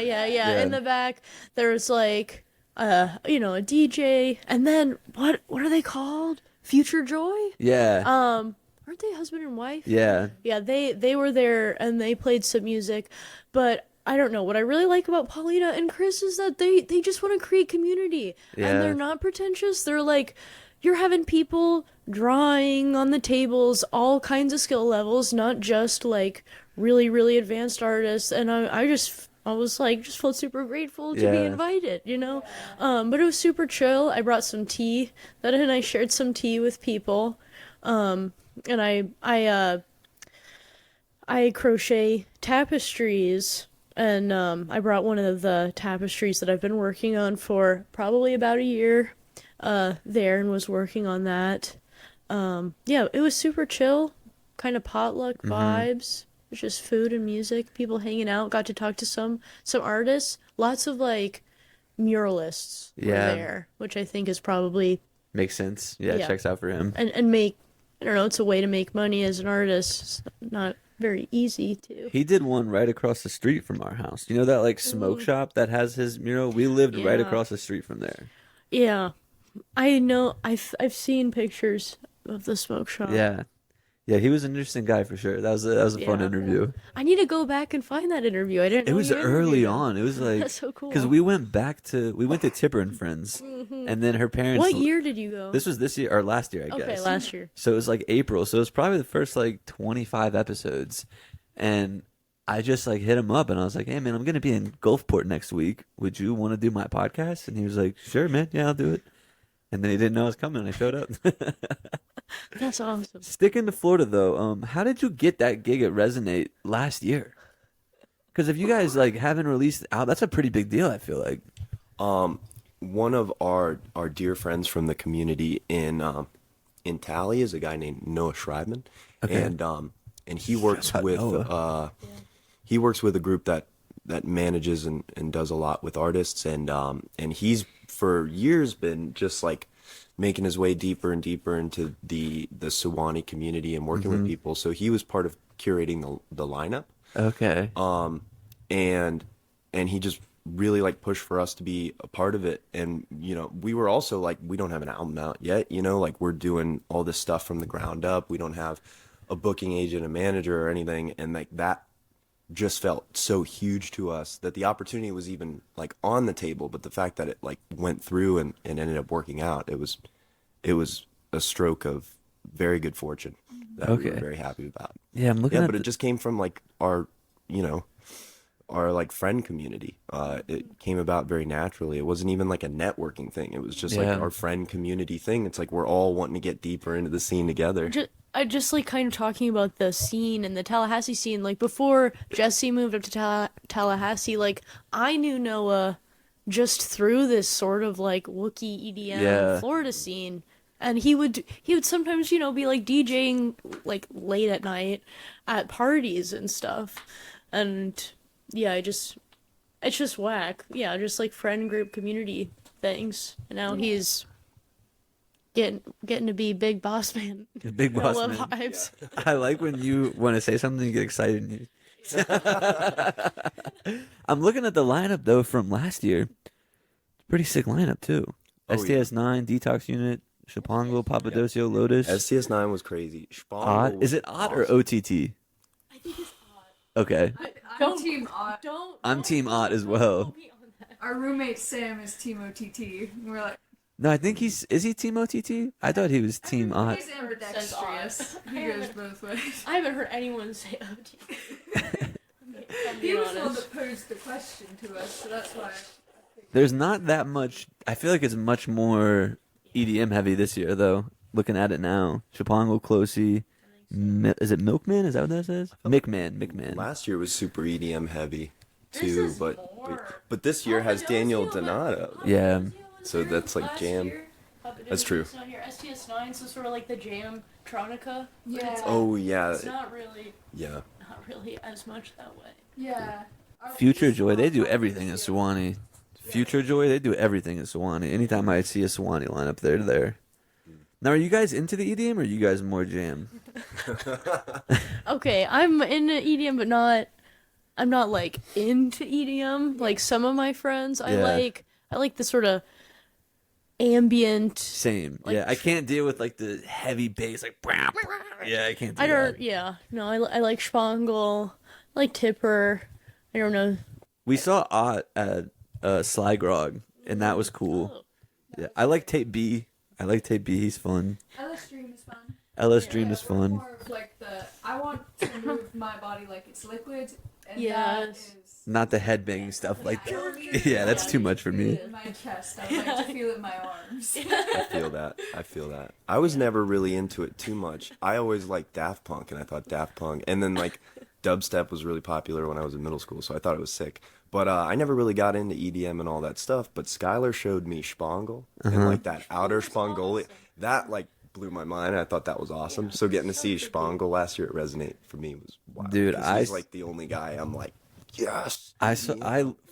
In the back, there's like a DJ, and then what are they called? Future Joy. Yeah. Aren't they husband and wife? Yeah. Yeah, they were there and they played some music, but I don't know. What I really like about Paulina and Chris is that they just want to create community, Yeah. and they're not pretentious. They're like, you're having people drawing on the tables, all kinds of skill levels, not just like really, really advanced artists. And I was like, just felt super grateful to be Yeah. invited, But it was super chill. I brought some tea, and I shared some tea with people. And I crochet tapestries, and I brought one of the tapestries that I've been working on for probably about a year there, and was working on that. Yeah, it was super chill, kind of potluck vibes. It was just food and music, people hanging out. Got to talk to some artists. Lots of like muralists were Yeah. there, which I think is probably Makes sense. Yeah, Yeah. checks out for him. and make, I don't know, it's a way to make money as an artist. It's not very easy to. He did one right across the street from our house. You know that like smoke shop that has his mural? We lived right Yeah. across the street from there. Yeah. I know. I've seen pictures of the smoke shop. Yeah. Yeah, he was an interesting guy for sure. That was a fun Yeah. interview. I need to go back and find that interview. I didn't It know was you early interviewed him. on. It was like That's so cool. because we went to Tipper and Friends, and then her parents. What year did you go? This was this year or last year, I Okay, guess. last year. So it was like April. So it was probably the first like 25 episodes, and I just like hit him up and I was like, "Hey man, I'm gonna be in Gulfport next week. Would you want to do my podcast?" And he was like, "Sure, man. Yeah, I'll do it." And then he didn't know I was coming, and I showed up. That's awesome. Sticking to Florida though, how did you get that gig at Resonate last year? Because if you guys like haven't released out, that's a pretty big deal. I feel like. One of our dear friends from the community in Tally is a guy named Noah Schreibman, Okay. and he works Shout out with Noah. he works with a group that manages and does a lot with artists, and he's for years been just like making his way deeper and deeper into the Suwannee community and working with people. So he was part of curating the lineup. Okay. And he just really like pushed for us to be a part of it. And you know, we were also like, we don't have an album out yet, you know, like we're doing all this stuff from the ground up. We don't have a booking agent, a manager or anything, and like that just felt so huge to us that the opportunity was even like on the table, but the fact that it like went through and ended up working out, it was a stroke of very good fortune that we were Okay. very happy about. Yeah, I'm looking Yeah, at but it just came from like our, you know, our like friend community. It came about very naturally. It wasn't even like a networking thing. It was just Yeah. like our friend community thing. It's like we're all wanting to get deeper into the scene together. I just like kind of talking about the scene and the Tallahassee scene. Like before Jesse moved up to Tallahassee, like I knew Noah just through this sort of like Wookiee EDM Yeah. Florida scene. And he would sometimes, you know, be like DJing like late at night at parties and stuff. And yeah, it's just whack. Yeah, just like friend group community things. And now he's getting to be big boss man. Big boss Love man. vibes. I like when you want to say something, you get excited. And I'm looking at the lineup though from last year. Pretty sick lineup too. Oh, STS9, Detox Unit, Shapongo, Papadocio, Lotus. STS9 was crazy. Spangle Odd. was Is it odd or awesome. OTT? I think it's Okay. I'm Team Odd. Don't. I'm Team Odd as well. Our roommate Sam is Team OTT. And we're like, No, I think is he Team OTT? I thought he was Team Odd. he's ambidextrous. He goes both ways. I haven't heard anyone say OT. He was the one that posed the question to us, so that's why. There's not that much. I feel like it's much more EDM heavy this year, though. Looking at it now, Shapongo, Closey, is it Milkman? Is that what that says? Mickman. Last year was super EDM heavy too, but this year has Daniel Donato. Yeah, So that's like jam. That's true. It's not here. STS9, so sort of like the jam Tronica. But Yeah. it's, Oh yeah. it's not really as much that way. Yeah. Future Joy, they do everything in Suwannee. Future Joy, they do everything in Suwannee. Anytime I see a Suwannee lineup, they're there. Now, are you guys into the EDM, or are you guys more jam? Okay, I'm into EDM, but I'm not like into EDM like some of my friends. I Yeah. like the sort of ambient. Same. Like- Yeah, I can't deal with like the heavy bass, like. Yeah, I can't do I don't. that. Yeah, no, I like Spangle, I like Tipper. I don't know. We saw Ott at Sly Grog, and that was cool. Oh. Yeah, I like Tape B. He's fun. LS Dream is fun. LS Dream is We're fun. more of like I want to move my body like it's liquid, and Yes. that is Not the headbanging stuff like. I don't need Yeah, that's to too much for me. feel it in my chest. I would like to feel it in my arms. I feel that. I was never really into it too much. I always liked Daft Punk, and I thought Daft Punk, and then like dubstep was really popular when I was in middle school, so I thought it was sick. But I never really got into EDM and all that stuff. But Skylar showed me Spangle and like that outer Spangoli. That like blew my mind. I thought that was awesome. So getting to see Spangle last year at Resonate for me was wild. Dude, 'Cause he's like the only guy I'm like, yes. I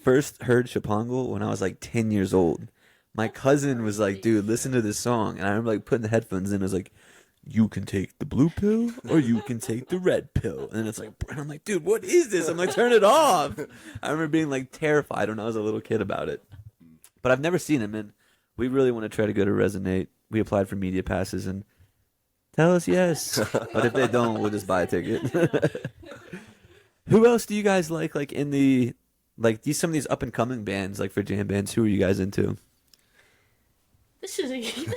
first heard Shapongle when I was like 10 years old. My cousin was like, dude, listen to this song. And I remember like putting the headphones in. I was like, you can take the blue pill or you can take the red pill. And it's like, and I'm like, dude, what is this? I'm like, turn it off. I remember being like terrified when I was a little kid about it. But I've never seen him. And We really want to try to go to Resonate. We applied for media passes and tell us yes. But if they don't, we'll just buy a ticket. Who else do you guys like in the some of these up and coming bands, like for jam bands? Who are you guys into? This is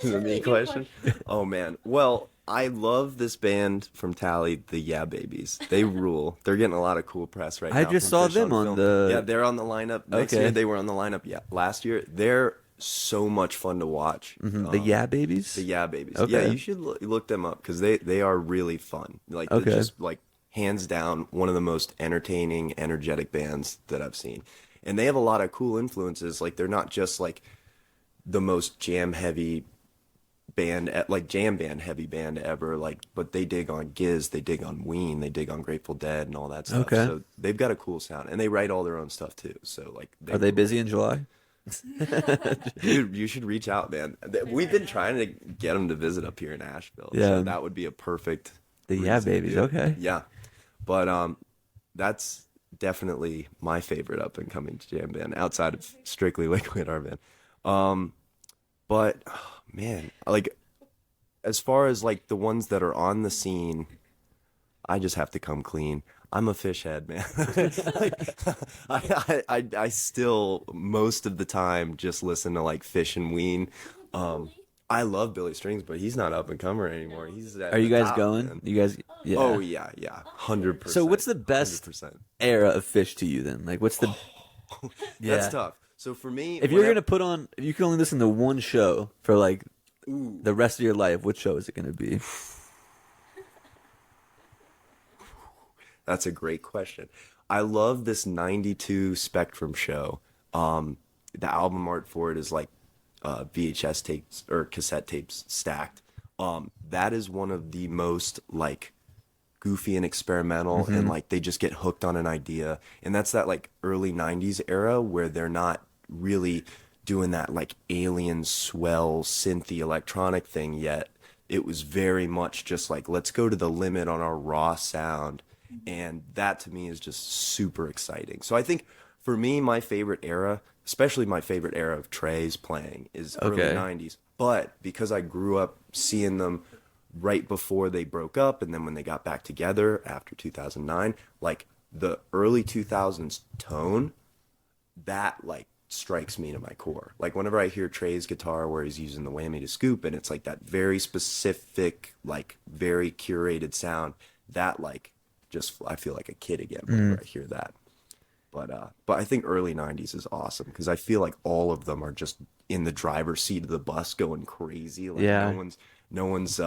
The me question. Oh man. Well, I love this band from Tally, the Yeah Babies. They rule. They're getting a lot of cool press right now. I just from saw Phish them on film. the. Yeah, they're on the lineup next Okay. year. They were on the lineup last year. They're so much fun to watch. The Yeah Babies. The Yeah Babies. Okay. Yeah, you should look them up because they are really fun. Like they're Okay. just like hands down one of the most entertaining, energetic bands that I've seen. And they have a lot of cool influences. Like they're not just like the most jam heavy band, like jam band heavy band ever, like, but they dig on Giz, they dig on Ween, they dig on Grateful Dead and all that stuff. Okay. So they've got a cool sound and they write all their own stuff too. So like Are they busy in July? Dude, you should reach out, man. We've been trying to get them to visit up here in Asheville. Yeah. So that would be a perfect The Yeah reason to Babies. do it. Okay. Yeah. But that's definitely my favorite up and coming jam band outside of strictly Liquid, our band. But oh, man, like as far as like the ones that are on the scene, I just have to come clean. I'm a Phish head, man. Like, I still most of the time just listen to like Phish and Ween. I love Billy Strings, but he's not up and comer anymore. He's at Are you the guys top, going? man. You guys? Yeah. Oh yeah, 100%. So what's the best 100%. era of Phish to you then? Like, what's the? Yeah. That's tough. So for me, If you're gonna put on, if you can only listen to one show for like the rest of your life, what show is it gonna be? That's a great question. I love this 92 Spectrum show. The album art for it is like VHS tapes or cassette tapes stacked. That is one of the most like goofy and experimental and like they just get hooked on an idea. And that's that like early 90s era where they're not really doing that like alien swell synthy electronic thing yet. It was very much just like, let's go to the limit on our raw sound. And that to me is just super exciting. So I think for me, my favorite era, especially my favorite era of Trey's playing is early 90s. But because I grew up seeing them right before they broke up and then when they got back together after 2009, like the early 2000s tone, that like strikes me to my core. Like whenever I hear Trey's guitar where he's using the whammy to scoop and it's like that very specific, like very curated sound, that like just I feel like a kid again whenever I hear that. But I think early 90s is awesome because I feel like all of them are just in the driver's seat of the bus going crazy. Like no one's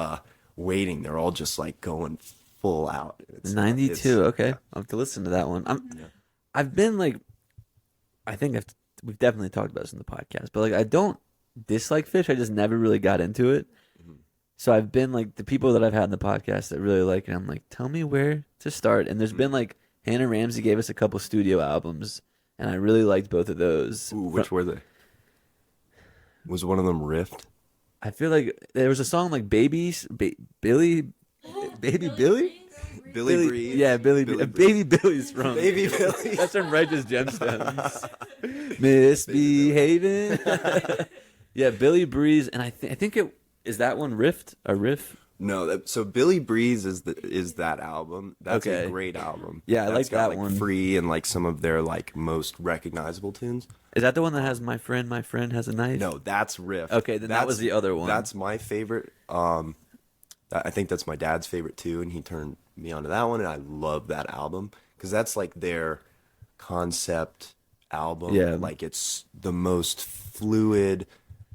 waiting. They're all just like going full out. 92. Okay, I'll have to listen to that one. I've been like, I think we've definitely talked about this in the podcast, but like I don't dislike Phish. I just never really got into it. So I've been like the people that I've had in the podcast that really like it. I'm like, tell me where to start. And there's been like Hannah Ramsey gave us a couple studio albums, and I really liked both of those. Ooh, which were they? Was one of them Rift? I feel like there was a song like Billy. Billy Billy- Breeze. Yeah, Billy. Billy Baby Billy's from. Baby Billy. That's from Righteous Gemstones. Misbehaving. Yeah, Billy Breeze, and I think it is that one Rift. A riff. No, so Billy Breeze is that album. That's Okay. a great album. Yeah, I That's like got, that like, one. Free and like some of their like most recognizable tunes. Is that the one that has my friend has a knife? No, that's Riff. Okay, then that was the other one. That's my favorite. I think that's my dad's favorite too, and he turned me onto that one, and I love that album because that's like their concept album. Yeah. Like it's the most fluid,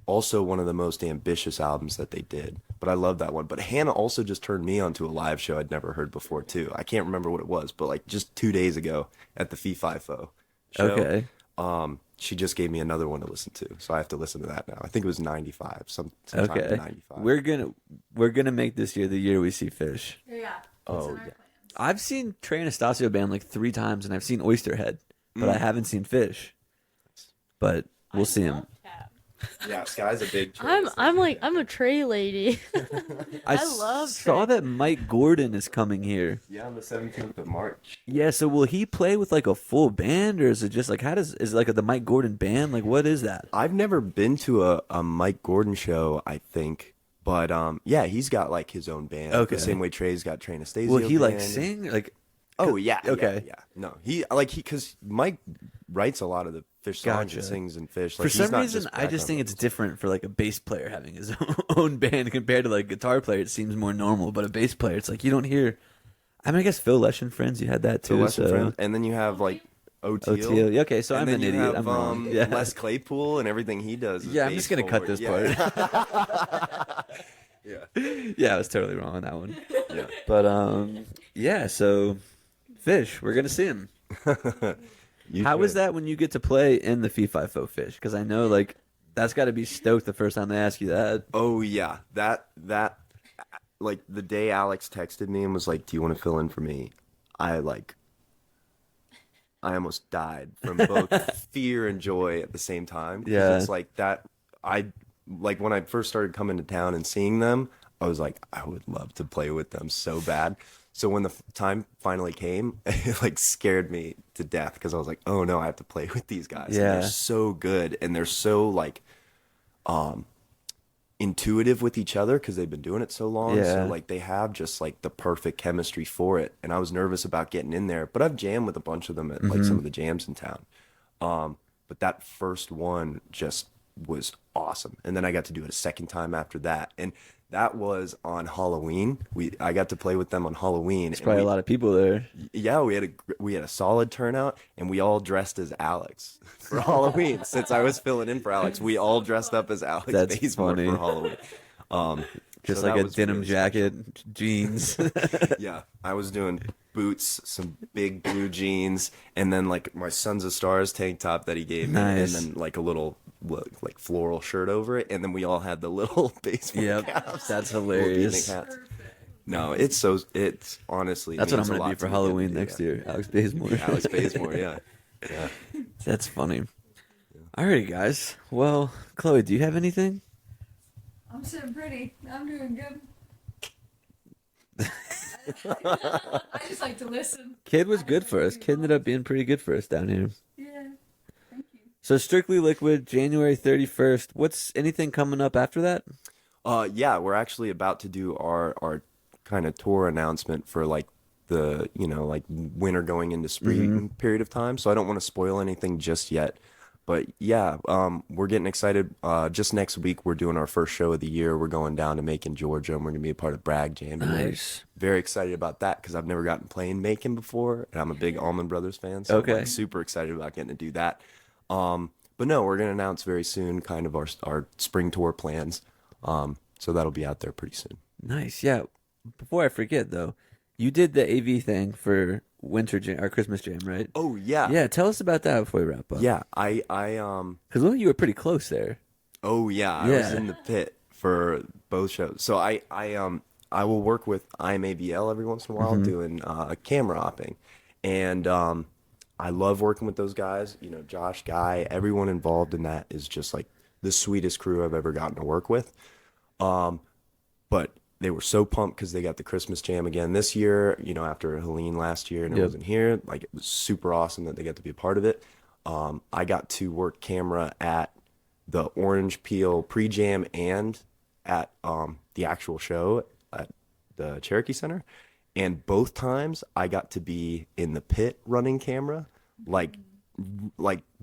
also one of the most ambitious albums that they did. But I love that one. But Hannah also just turned me onto a live show I'd never heard before too. I can't remember what it was, but like just 2 days ago at the Fee Fi Fo show. Okay. She just gave me another one to listen to, so I have to listen to that now. I think it was 95, sometime Okay. in 95. We're gonna make this year the year we see Phish. Yeah. Oh yeah. I've seen Trey Anastasio band like 3 times, and I've seen Oysterhead, but I haven't seen Phish. But we'll see him. Yeah, Sky's a big. I'm a tray lady. I love saw Trey. that Mike Gordon is coming here. Yeah, on the 17th of March. Yeah, so will he play with like a full band, or is it just like is it like the Mike Gordon band? Like, what is that? I've never been to a Mike Gordon show, I think. But yeah, he's got like his own band. Okay. The same way Trey's got Trey Anastasio. Will he like band. sing? Like, Oh yeah. Okay. Yeah. No, because Mike writes a lot of the Phish songs Gotcha. and sings in Phish. for Like, he's some not reason, I just background think it's vocals. different for like a bass player having his own band compared to like a guitar player. It seems more normal, but a bass player, it's like you don't hear. I mean, I guess Phil Lesh and Friends, you had that too. So Wes and so. Friends, and then you have like O'Teal. OTO. Yeah, okay, so and I'm then an you idiot. have, I'm wrong. Yeah. Les Claypool and everything he does. Is Yeah, I'm bass just gonna cut forward. this part. Yeah. Yeah, I was totally wrong on that one. Yeah. But yeah. So, Phish, we're gonna see him. How is that when you get to play in the Fee Fi Fo Phish? Because I know like that's got to be stoked the first time they ask you that. Oh yeah, that like the day Alex texted me and was like, "Do you want to fill in for me?" I almost died from both fear and joy at the same time. 'Cause Yeah. it's like that. Like when I first started coming to town and seeing them, I was like, I would love to play with them so bad. So when the time finally came, it like scared me to death because I was like, oh no, I have to play with these guys. And Yeah. they're so good and they're so like intuitive with each other because they've been doing it so long. Yeah. So like they have just like the perfect chemistry for it. And I was nervous about getting in there, but I've jammed with a bunch of them at like some of the jams in town. But that first one just was awesome. And then I got to do it a second time after that. And that was on Halloween. I got to play with them on Halloween. There's probably a lot of people there. Yeah, we had a solid turnout, and we all dressed as Alex for Halloween. Since I was filling in for Alex, we all dressed up as Alex That's Bazemore funny. for Halloween. Just So like that a was denim really jacket, jeans. Yeah, I was doing boots, some big blue jeans, and then like my Sons of Stars tank top that he gave me, Nice. and then like a little like floral shirt over it, and then we all had the little baseball Yep, caps. that's little hilarious. beanie hats. No, it's honestly That's what I'm means a gonna lot be to for me Halloween getting to do next that. year. Alex Bazemore. Alex Bazemore, yeah. That's funny. Alrighty, guys. Well, Chloe, do you have anything? I'm sitting pretty. I'm doing good. I just like to listen. Kid was good for us. Kid ended up being pretty good for us down here. Yeah. Thank you. So Strictly Liquid, January 31st. What's anything coming up after that? Yeah, we're actually about to do our kind of tour announcement for like the, like winter going into spring period of time. So I don't want to spoil anything just yet. But yeah, we're getting excited. Just next week, we're doing our first show of the year. We're going down to Macon, Georgia, and we're going to be a part of Bragg Jam. And we're Nice. very excited about that because I've never gotten to play in Macon before, and I'm a big Allman Brothers fan. So Okay. I'm like, super excited about getting to do that. But no, we're going to announce very soon kind of our spring tour plans. So that'll be out there pretty soon. Nice. Yeah. Before I forget, though, you did the AV thing for Winter Jam or Christmas Jam, right? Oh, yeah. Yeah. Tell us about that before we wrap up. Yeah, Because you were pretty close there. oh yeah, I was Yeah. in the pit for both shows. So I will work with IMABL every once in a while doing camera opping, and I love working with those guys. Josh, Guy, everyone involved in that is just like the sweetest crew I've ever gotten to work with. But they were so pumped because they got the Christmas Jam again this year, after Helene last year and it Yep. wasn't here. Like, it was super awesome that they got to be a part of it. I got to work camera at the Orange Peel pre-jam and at the actual show at the Cherokee Center. And both times I got to be in the pit running camera. Like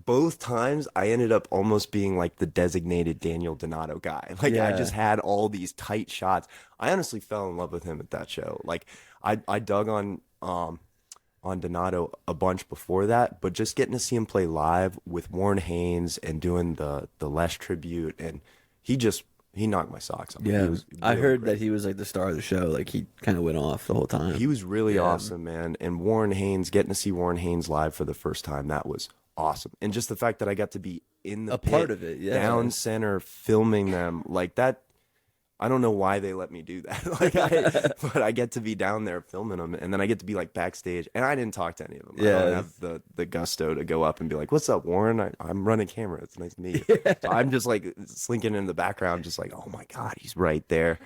both times I ended up almost being like the designated Daniel Donato guy. Like, I Yeah. just had all these tight shots. I honestly fell in love with him at that show. Like, I dug on Donato a bunch before that, but just getting to see him play live with Warren Haynes and doing the Lesh tribute, and he knocked my socks off. Yeah. He was I really heard great. that he was like the star of the show. Like he kind of went off the whole time. He was really Yeah. awesome, man. And Warren Haynes, getting to see Warren Haynes live for the first time, that was awesome. And just the fact that I got to be in the A part pit, of it, yeah. down center, filming them, like that. I don't know why they let me do that. But I get to be down there filming them, and then I get to be like backstage. And I didn't talk to any of them. Yeah. I don't have the gusto to go up and be like, "What's up, Warren? I'm running camera. It's nice to meet you." So I'm just like slinking in the background, just like, "Oh my God, he's right there."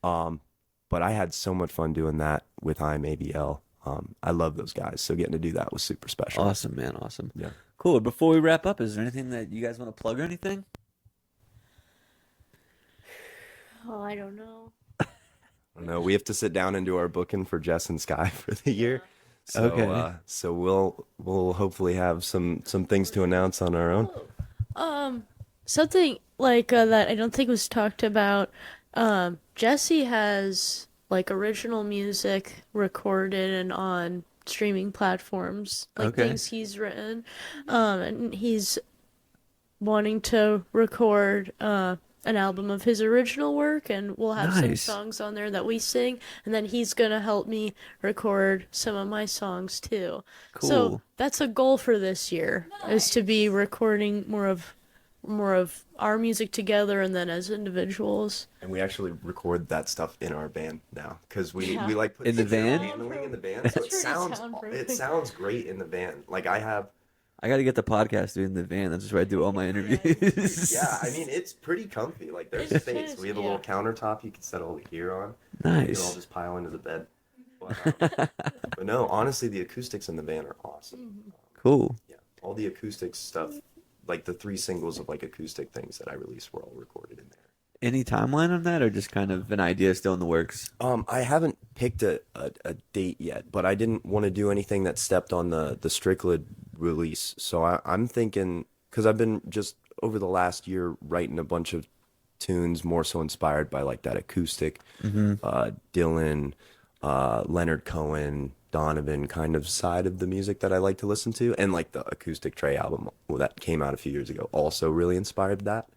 But I had so much fun doing that with IMABL. I love those guys, so getting to do that was super special. Awesome, man. Awesome. Yeah. Cool. Before we wrap up, is there anything that you guys want to plug or anything? Oh, I don't know. I don't know. We have to sit down and do our booking for Jess and Sky for the year. So, Okay. So we'll hopefully have some things to announce on our own. Something like that I don't think was talked about. Jesse has like original music recorded and on streaming platforms, like Okay. things he's written, and he's wanting to record an album of his original work, and we'll have some Nice. songs on there that we sing, and then he's gonna help me record some of my songs too. Cool. So that's a goal for this year, is to be recording more of our music together and then as individuals. And we actually record that stuff in our van now because we Yeah. like put In the van? handling in the van, so That's pretty soundproof. it sounds great in the van. Like I got to get the podcast doing the van. That's where I do all my interviews. yeah, I mean it's pretty comfy. Like there's It space. is, We have a yeah. little countertop you can set all the gear on. You can all Nice. just pile into the bed. But no, honestly, the acoustics in the van are awesome. Cool. Yeah, all the acoustic stuff, like the 3 singles of like acoustic things that I released were all recorded in there. Any timeline on that, or just kind of an idea still in the works? I haven't picked a date yet, but I didn't want to do anything that stepped on the Strickland release. So I'm thinking, because I've been just over the last year writing a bunch of tunes more so inspired by like that acoustic, Dylan, Leonard Cohen, Donovan kind of side of the music that I like to listen to, and like the acoustic Trey album that came out a few years ago also really inspired that.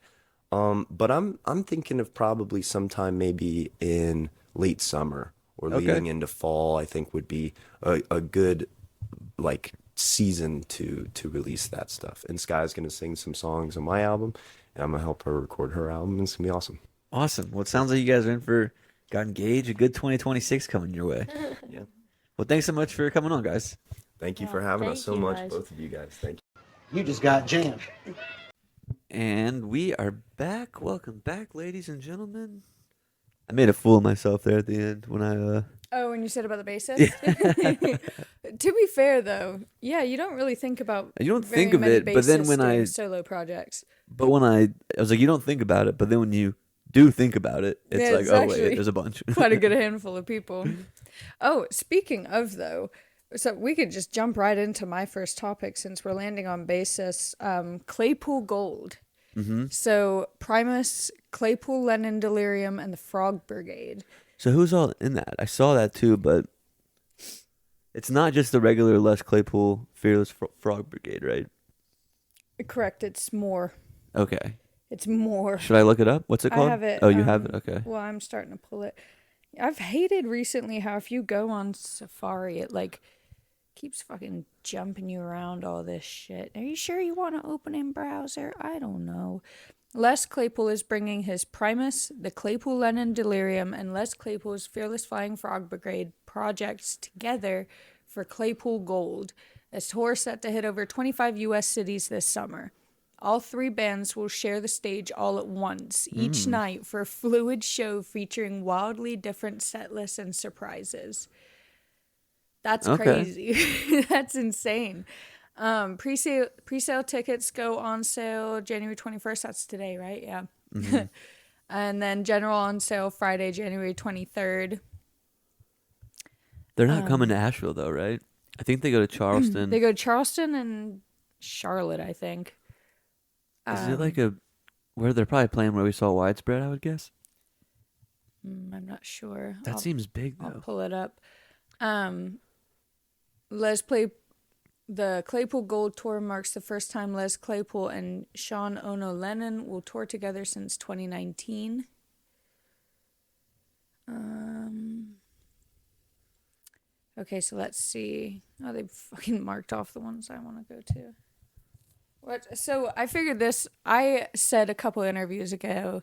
But I'm thinking of probably sometime maybe in late summer or Okay. leading into fall. I think would be a good like season to release that stuff. And Sky's gonna sing some songs on my album, and I'm gonna help her record her album. And it's gonna be awesome. Awesome. Well, it sounds like you guys are in for, got engaged, a good 2026 coming your way. Yeah. Well, thanks so much for coming on, guys. Thank you Yeah, for having us thank so you, much, guys. both of you guys. Thank you. You just got jammed. And we are back. Welcome back, ladies and gentlemen. I made a fool of myself there at the end when I Oh, when you said about the bassist? To be fair, though, yeah, you don't really think about You don't very think of many it, but then bassists when doing I- solo projects. but when I was like, you don't think about it, but then when you do think about it, it's Yeah, like, it's oh actually wait, there's a bunch. Quite a good handful of people. Oh, speaking of, though, so we could just jump right into my first topic since we're landing on bassists. Claypool Gold. Mm-hmm. So Primus, Claypool, Lennon, Delirium, and the Frog Brigade. So who's all in that? I saw that too, but it's not just the regular Les Claypool Fearless Frog Brigade, right? Correct, it's more. Okay. It's more. Should I look it up? What's it I called? have it. Oh, you have it. Okay. Well, I'm starting to pull it. I've hated recently how if you go on Safari, it like keeps fucking jumping you around all this shit. Are you sure you want to open in browser? I don't know. Les Claypool is bringing his Primus, the Claypool Lennon Delirium, and Les Claypool's Fearless Flying Frog Brigade projects together for Claypool Gold, a tour set to hit over 25 U.S. cities this summer. All 3 bands will share the stage all at once, each night, for a fluid show featuring wildly different set lists and surprises. That's Okay. crazy. That's insane. Pre-sale tickets go on sale January 21st. That's today, right? Yeah. And then general on sale Friday, January 23rd. They're not coming to Asheville though, right? I think they go to Charleston. They go Charleston and Charlotte, I think. Is it like a where they're probably playing where we saw Widespread? I would guess. I'm not sure. That seems big I'll though. pull it up. The Claypool Gold Tour marks the first time Les Claypool and Sean Ono Lennon will tour together since 2019. Okay, so let's see. Oh, they fucking marked off the ones I want to go to. What? So I figured this. I said a couple interviews ago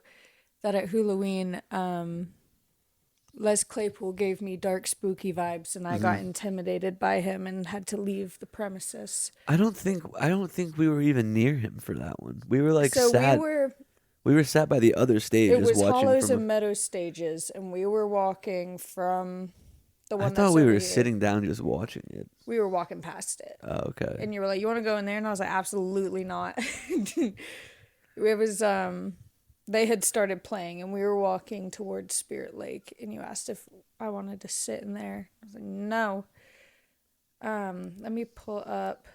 that at Halloween, Les Claypool gave me dark, spooky vibes, and I got intimidated by him and had to leave the premises. I don't think we were even near him for that one. We were like So sat. We were sat by the other stage. It was watching Hollows from and Meadows stages, and we were walking from the one. I thought we were sitting down just watching it. We were walking past it. Oh, okay. And you were like, "You want to go in there?" And I was like, "Absolutely not." It was they had started playing, and we were walking towards Spirit Lake, and you asked if I wanted to sit in there. I was like, "No." Let me pull up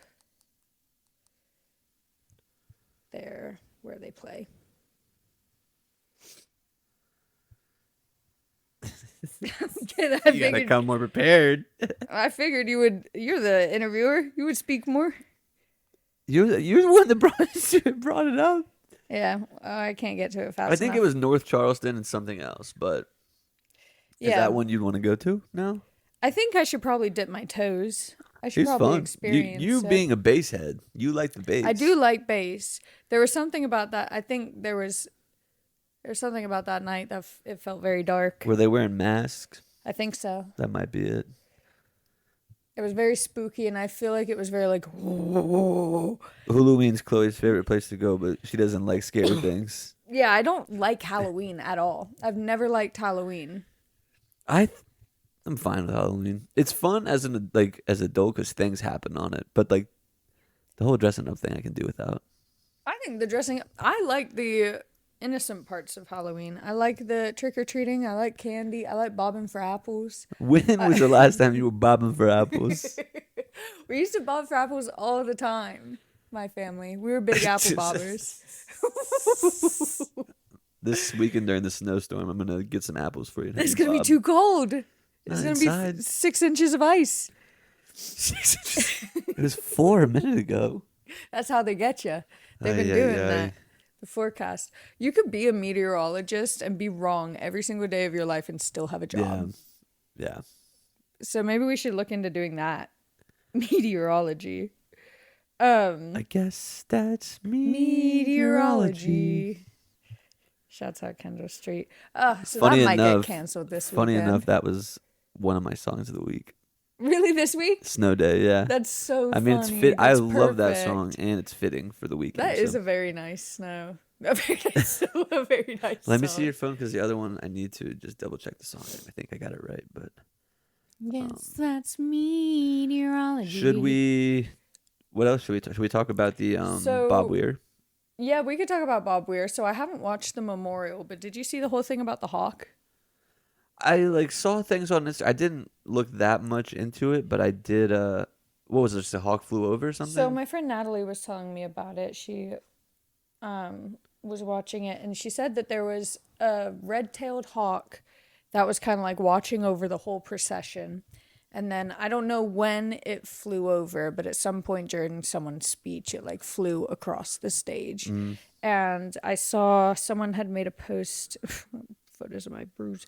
there where they play. You gotta come more prepared. I figured you would. You're the interviewer. You would speak more. You're the one that brought it up. Yeah, I can't get to it fast. I think enough. it was North Charleston and something else, but is that one you'd want to go to? No. I think I should probably dip my toes. I should It's probably fun. experience You it. being a bass head, you like the bass. I do like bass. There was something about that. I think there's something about that night that it felt very dark. Were they wearing masks? I think so. That might be it. It was very spooky, and I feel like it was very like, whoa. Halloween's Chloe's favorite place to go, but she doesn't like scary things. Yeah, I don't like Halloween at all. I've never liked Halloween. I'm fine with Halloween. It's fun as an adult because things happen on it, but like the whole dressing up thing I can do without. I think the dressing up, I like the innocent parts of Halloween. I like the trick-or-treating. I like candy. I like bobbing for apples. When was the last time you were bobbing for apples? We used to bob for apples all the time, my family. We were big apple bobbers. This weekend during the snowstorm, I'm gonna get some apples for you. It's going to be too cold. It's Not going to be inside. 6 inches of ice. It was 4 a minute ago. That's how they get you. They've been Ay, doing ay, ay. that. The forecast. You could be a meteorologist and be wrong every single day of your life and still have a job. Yeah. So maybe we should look into doing that. Meteorology. I guess that's meteorology. Shouts out Kendall Street. So Funny that might enough- get canceled this Funny weekend. enough, that was one of my songs of the week. Really, this week? Snow Day, yeah. That's so I mean, funny. it's fit. I That's love that perfect. song, and it's fitting for the weekend. That is a very nice snow. A very nice Let me song. see your phone because the other one I need to just double check the song. I think I got it right, but Yes, that's meteorology. should we? What else should we talk? Should we talk about the So- Bob Weir? Yeah, we could talk about Bob Weir. So I haven't watched the memorial, but did you see the whole thing about the hawk? I saw things on Instagram. I didn't look that much into it, but I did. What was it? Just a hawk flew over or something? So my friend Natalie was telling me about it. She was watching it, and she said that there was a red-tailed hawk that was kind of like watching over the whole procession. And then I don't know when it flew over, but at some point during someone's speech, it like flew across the stage. And I saw someone had made a post, photos of my bruise.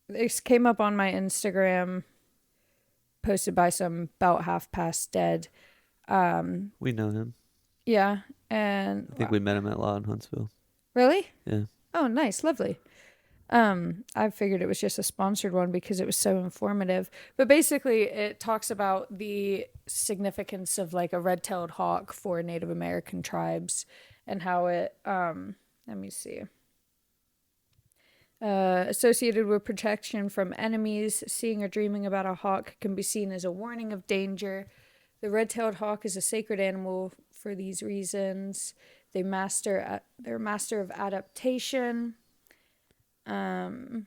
This came up on my Instagram, posted by some about half past dead. We know him. Yeah, and I think we met him at Law in Huntsville. really? Yeah. Oh, nice, lovely. I figured it was just a sponsored one because it was so informative. But basically, it talks about the significance of like a red-tailed hawk for Native American tribes and how it, let me see. Associated with protection from enemies, seeing or dreaming about a hawk can be seen as a warning of danger. The red-tailed hawk is a sacred animal for these reasons. They're master of adaptation. Native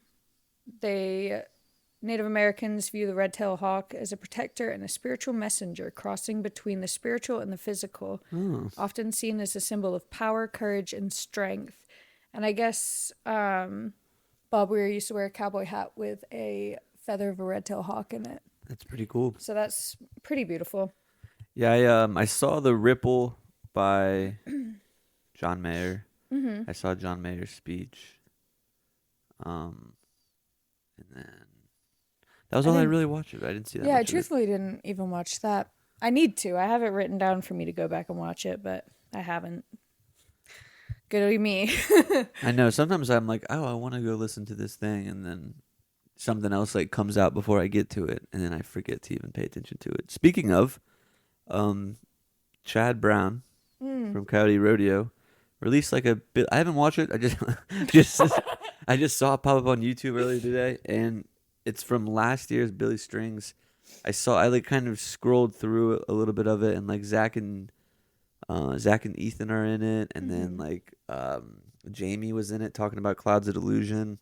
Americans view the red-tailed hawk as a protector and a spiritual messenger crossing between the spiritual and the physical, often seen as a symbol of power, courage, and strength. And I guess Bob Weir used to wear a cowboy hat with a feather of a red-tailed hawk in it. That's pretty cool. So that's pretty beautiful. Yeah, I saw The Ripple by John Mayer. I saw John Mayer's speech. And then that was all I really watched of it. I didn't see that Yeah, I much of it. truthfully didn't even watch that. I need to. I have it written down for me to go back and watch it, but I haven't. Good me. I know. Sometimes I'm like, oh, I want to go listen to this thing, and then something else like comes out before I get to it, and then I forget to even pay attention to it. Speaking of, Chad Brown from Coyote Rodeo released like a bit. I haven't watched it. I just I just saw it pop up on YouTube earlier today, and it's from last year's Billy Strings. I like kind of scrolled through a little bit of it, and like Zach and Ethan are in it, and then like Jamie was in it talking about Clouds of Delusion.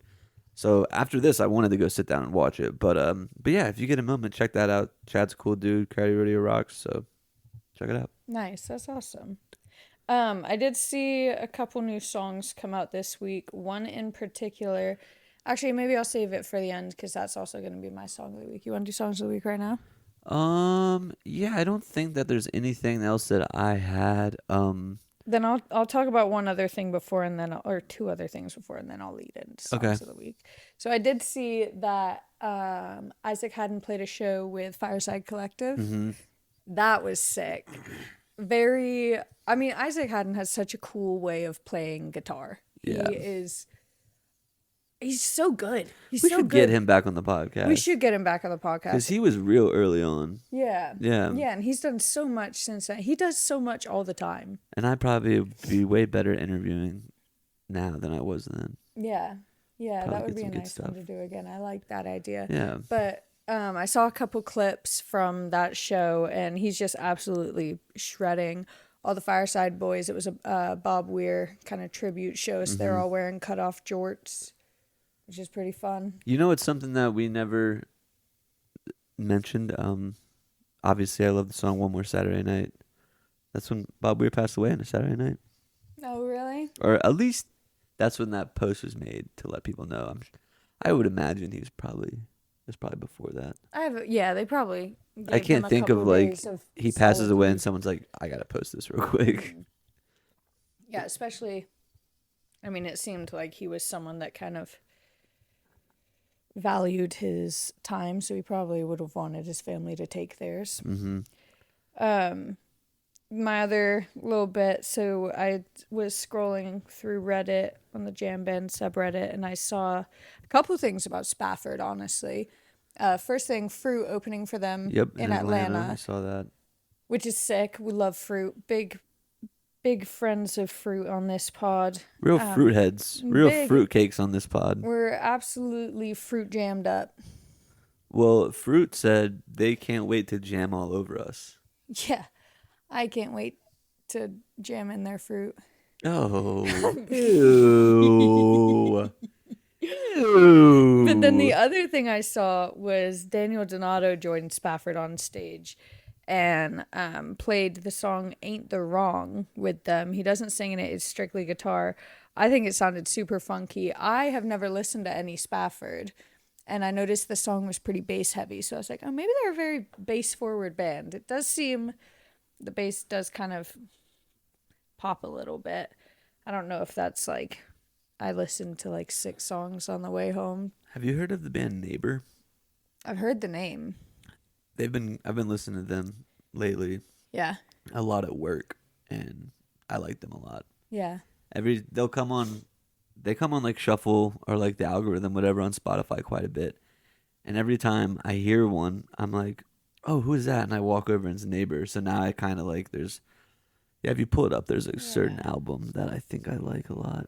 So after this, I wanted to go sit down and watch it, but yeah, if you get a moment, check that out. Chad's a cool dude. Coyote Rodeo rocks. So check it out. Nice. That's awesome. I did see a couple new songs come out this week. One in particular. Actually, maybe I'll save it for the end because that's also going to be my song of the week. You want to do songs of the week right now? Yeah, I don't think that there's anything else that I had. Then I'll talk about one other thing before, and then or two other things before, and then I'll lead into songs of the week. So I did see that Isaac Haddon played a show with Fireside Collective. Mm-hmm. That was sick. Isaac Haddon has such a cool way of playing guitar. Yeah. He's so good. We should get him back on the podcast. We should get him back on the podcast. Because he was real early on. Yeah. Yeah. Yeah, and he's done so much since then. He does so much all the time. And I'd probably be way better interviewing now than I was then. Yeah. Yeah, Probably that would get be a some good nice one stuff. to do again. I like that idea. Yeah. But I saw a couple clips from that show, and he's just absolutely shredding. All the Fireside Boys, it was a Bob Weir kind of tribute show, so they're all wearing cut-off jorts, which is pretty fun. You know, it's something that we never mentioned. Obviously, I love the song One More Saturday Night. That's when Bob Weir passed away on a Saturday night. Oh, really? Or at least that's when that post was made to let people know. I would imagine it was probably before that. They probably gave I can't him a think of couple like days of he passes away and solitude. someone's like, I gotta post this real quick. Yeah, especially, it seemed like he was someone that kind of valued his time, so he probably would have wanted his family to take theirs. Mm-hmm. My other little bit, so I was scrolling through Reddit on the Jam Band subreddit, and I saw a couple things about Spafford, honestly. First thing, Fruit opening for them in Atlanta. I saw that. Which is sick. We love Fruit. Big friends of Fruit on this pod. Real fruit heads. Real big. fruit cakes on this pod. We're absolutely fruit jammed up. Well, Fruit said they can't wait to jam all over us. Yeah. I can't wait to jam in their fruit. Oh. Ew. Ew. But then the other thing I saw was Daniel Donato joined Spafford on stage and played the song Ain't the Wrong with them. He doesn't sing in it. It's strictly guitar. I think it sounded super funky. I have never listened to any Spafford, and I noticed the song was pretty bass heavy. So I was like, oh, maybe they're a very bass forward band. It does seem the bass does kind of pop a little bit. I don't know if that's like, I listened to like 6 songs on the way home. Have you heard of the band Neighbor? I've heard the name. I've been listening to them lately Yeah. a lot at work, and I like them a lot. Yeah. They come on like shuffle or like the algorithm, whatever, on Spotify quite a bit. And every time I hear one, I'm like, oh, who is that? And I walk over and it's Neighbor. So now I kind of like, if you pull it up, there's a certain album that I think I like a lot.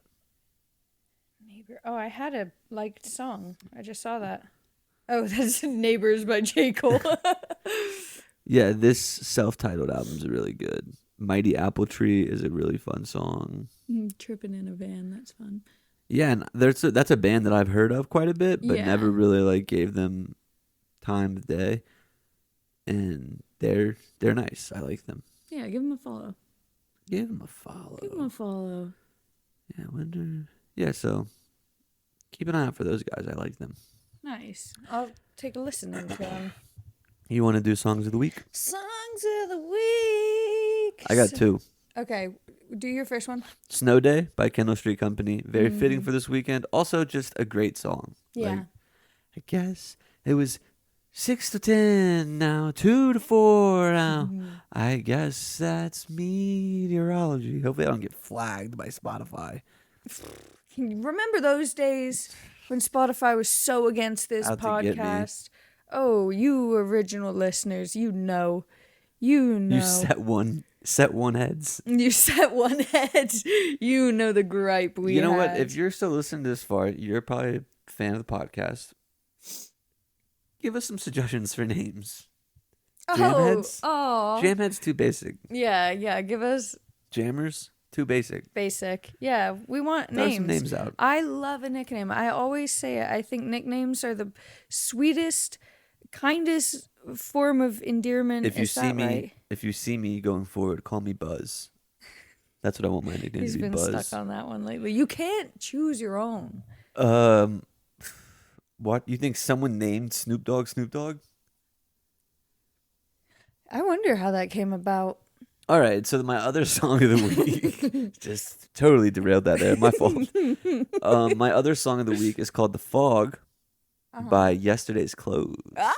Neighbor. Oh, I had a liked song. I just saw that. Oh, that's Neighbors by J. Cole. Yeah, this self-titled album's really good. Mighty Apple Tree is a really fun song. Tripping in a van. That's fun. Yeah, and that's a band that I've heard of quite a bit, but Yeah. never really like gave them time of day. And they're nice. I like them. Yeah, give him a follow. Give them a follow. Give him a follow. Yeah, I wonder. Yeah, so keep an eye out for those guys. I like them. Nice. I'll take a listen into them. You want to do songs of the week? Songs of the week. I got 2. Okay, do your first one. Snow Day by Kendall Street Company. Very fitting for this weekend. Also, just a great song. Yeah. Like, I guess it was 6 to 10 now, 2 to 4 now. I guess that's meteorology. Hopefully I don't get flagged by Spotify. Remember those days when Spotify was so against this Out to get me. podcast? Oh, you original listeners, you know. You set one heads. You set one head. You know the gripe we You know what? had. If you're still listening this far, you're probably a fan of the podcast. Give us some suggestions for names. Jamheads? Oh, Jamhead's too basic. yeah. Give us Jammers? Too basic. basic. Yeah, we want Throw names. some names out. I love a nickname. I always say it. I think nicknames are the sweetest, kindest form of endearment. If you Is see that me, right? if you see me going forward, call me Buzz. That's what I want my nickname He's to be. been Buzz. stuck on that one lately. You can't choose your own. What you think? Someone named Snoop Dogg? I wonder how that came about. All right, so my other song of the week just totally derailed that there. My fault. My other song of the week is called "The Fog" by Yesterday's Clothes. Ah,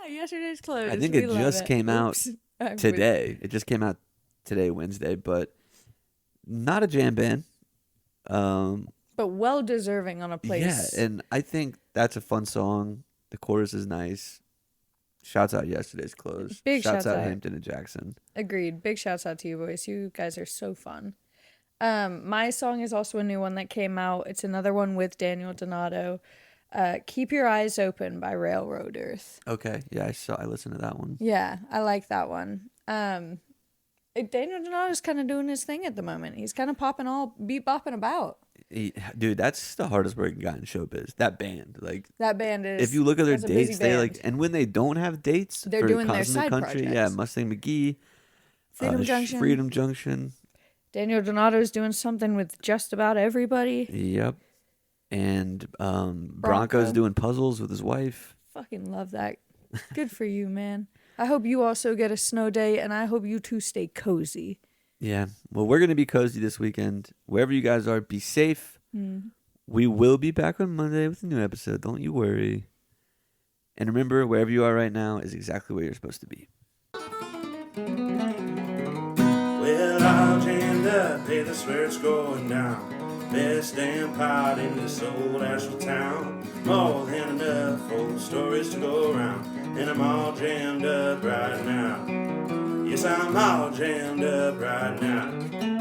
yesterday's clothes. I think We it love just came out Oops. I'm today. It just came out today, Wednesday, but not a jam band. But well deserving on a place. Yeah, and I think that's a fun song. The chorus is nice. Shouts out Yesterday's Clothes. Big shouts shouts out. Hampton and Jackson. Agreed. Big shouts out to you boys. You guys are so fun. My song is also a new one that came out. It's another one with Daniel Donato. Keep Your Eyes Open by Railroad Earth. Okay, yeah, I listened to that one. Yeah, I like that one. Daniel Donato's kind of doing his thing at the moment. He's kind of bopping about. Dude, that's the hardest working guy in showbiz. That band, like, That band is. if you look at their that's a busy dates, they band. and when they don't have dates, They're for doing their Cosmic side Country, projects. yeah, Mustang McGee, Freedom Junction. Daniel Donato's doing something with just about everybody. Yep, and Bronco's doing puzzles with his wife. Fucking love that. Good for you, man. I hope you also get a snow day, and I hope you two stay cozy. Yeah, well, we're gonna be cozy this weekend. Wherever you guys are, be safe. We will be back on Monday with a new episode. Don't you worry. And remember, wherever you are right now is exactly where you're supposed to be. Well, all jammed up, hey, that's where it's going down. Best damn pot in this old Asheville town. More than enough old stories to go around. And I'm all jammed up right now. Yes, I'm all jammed up right now.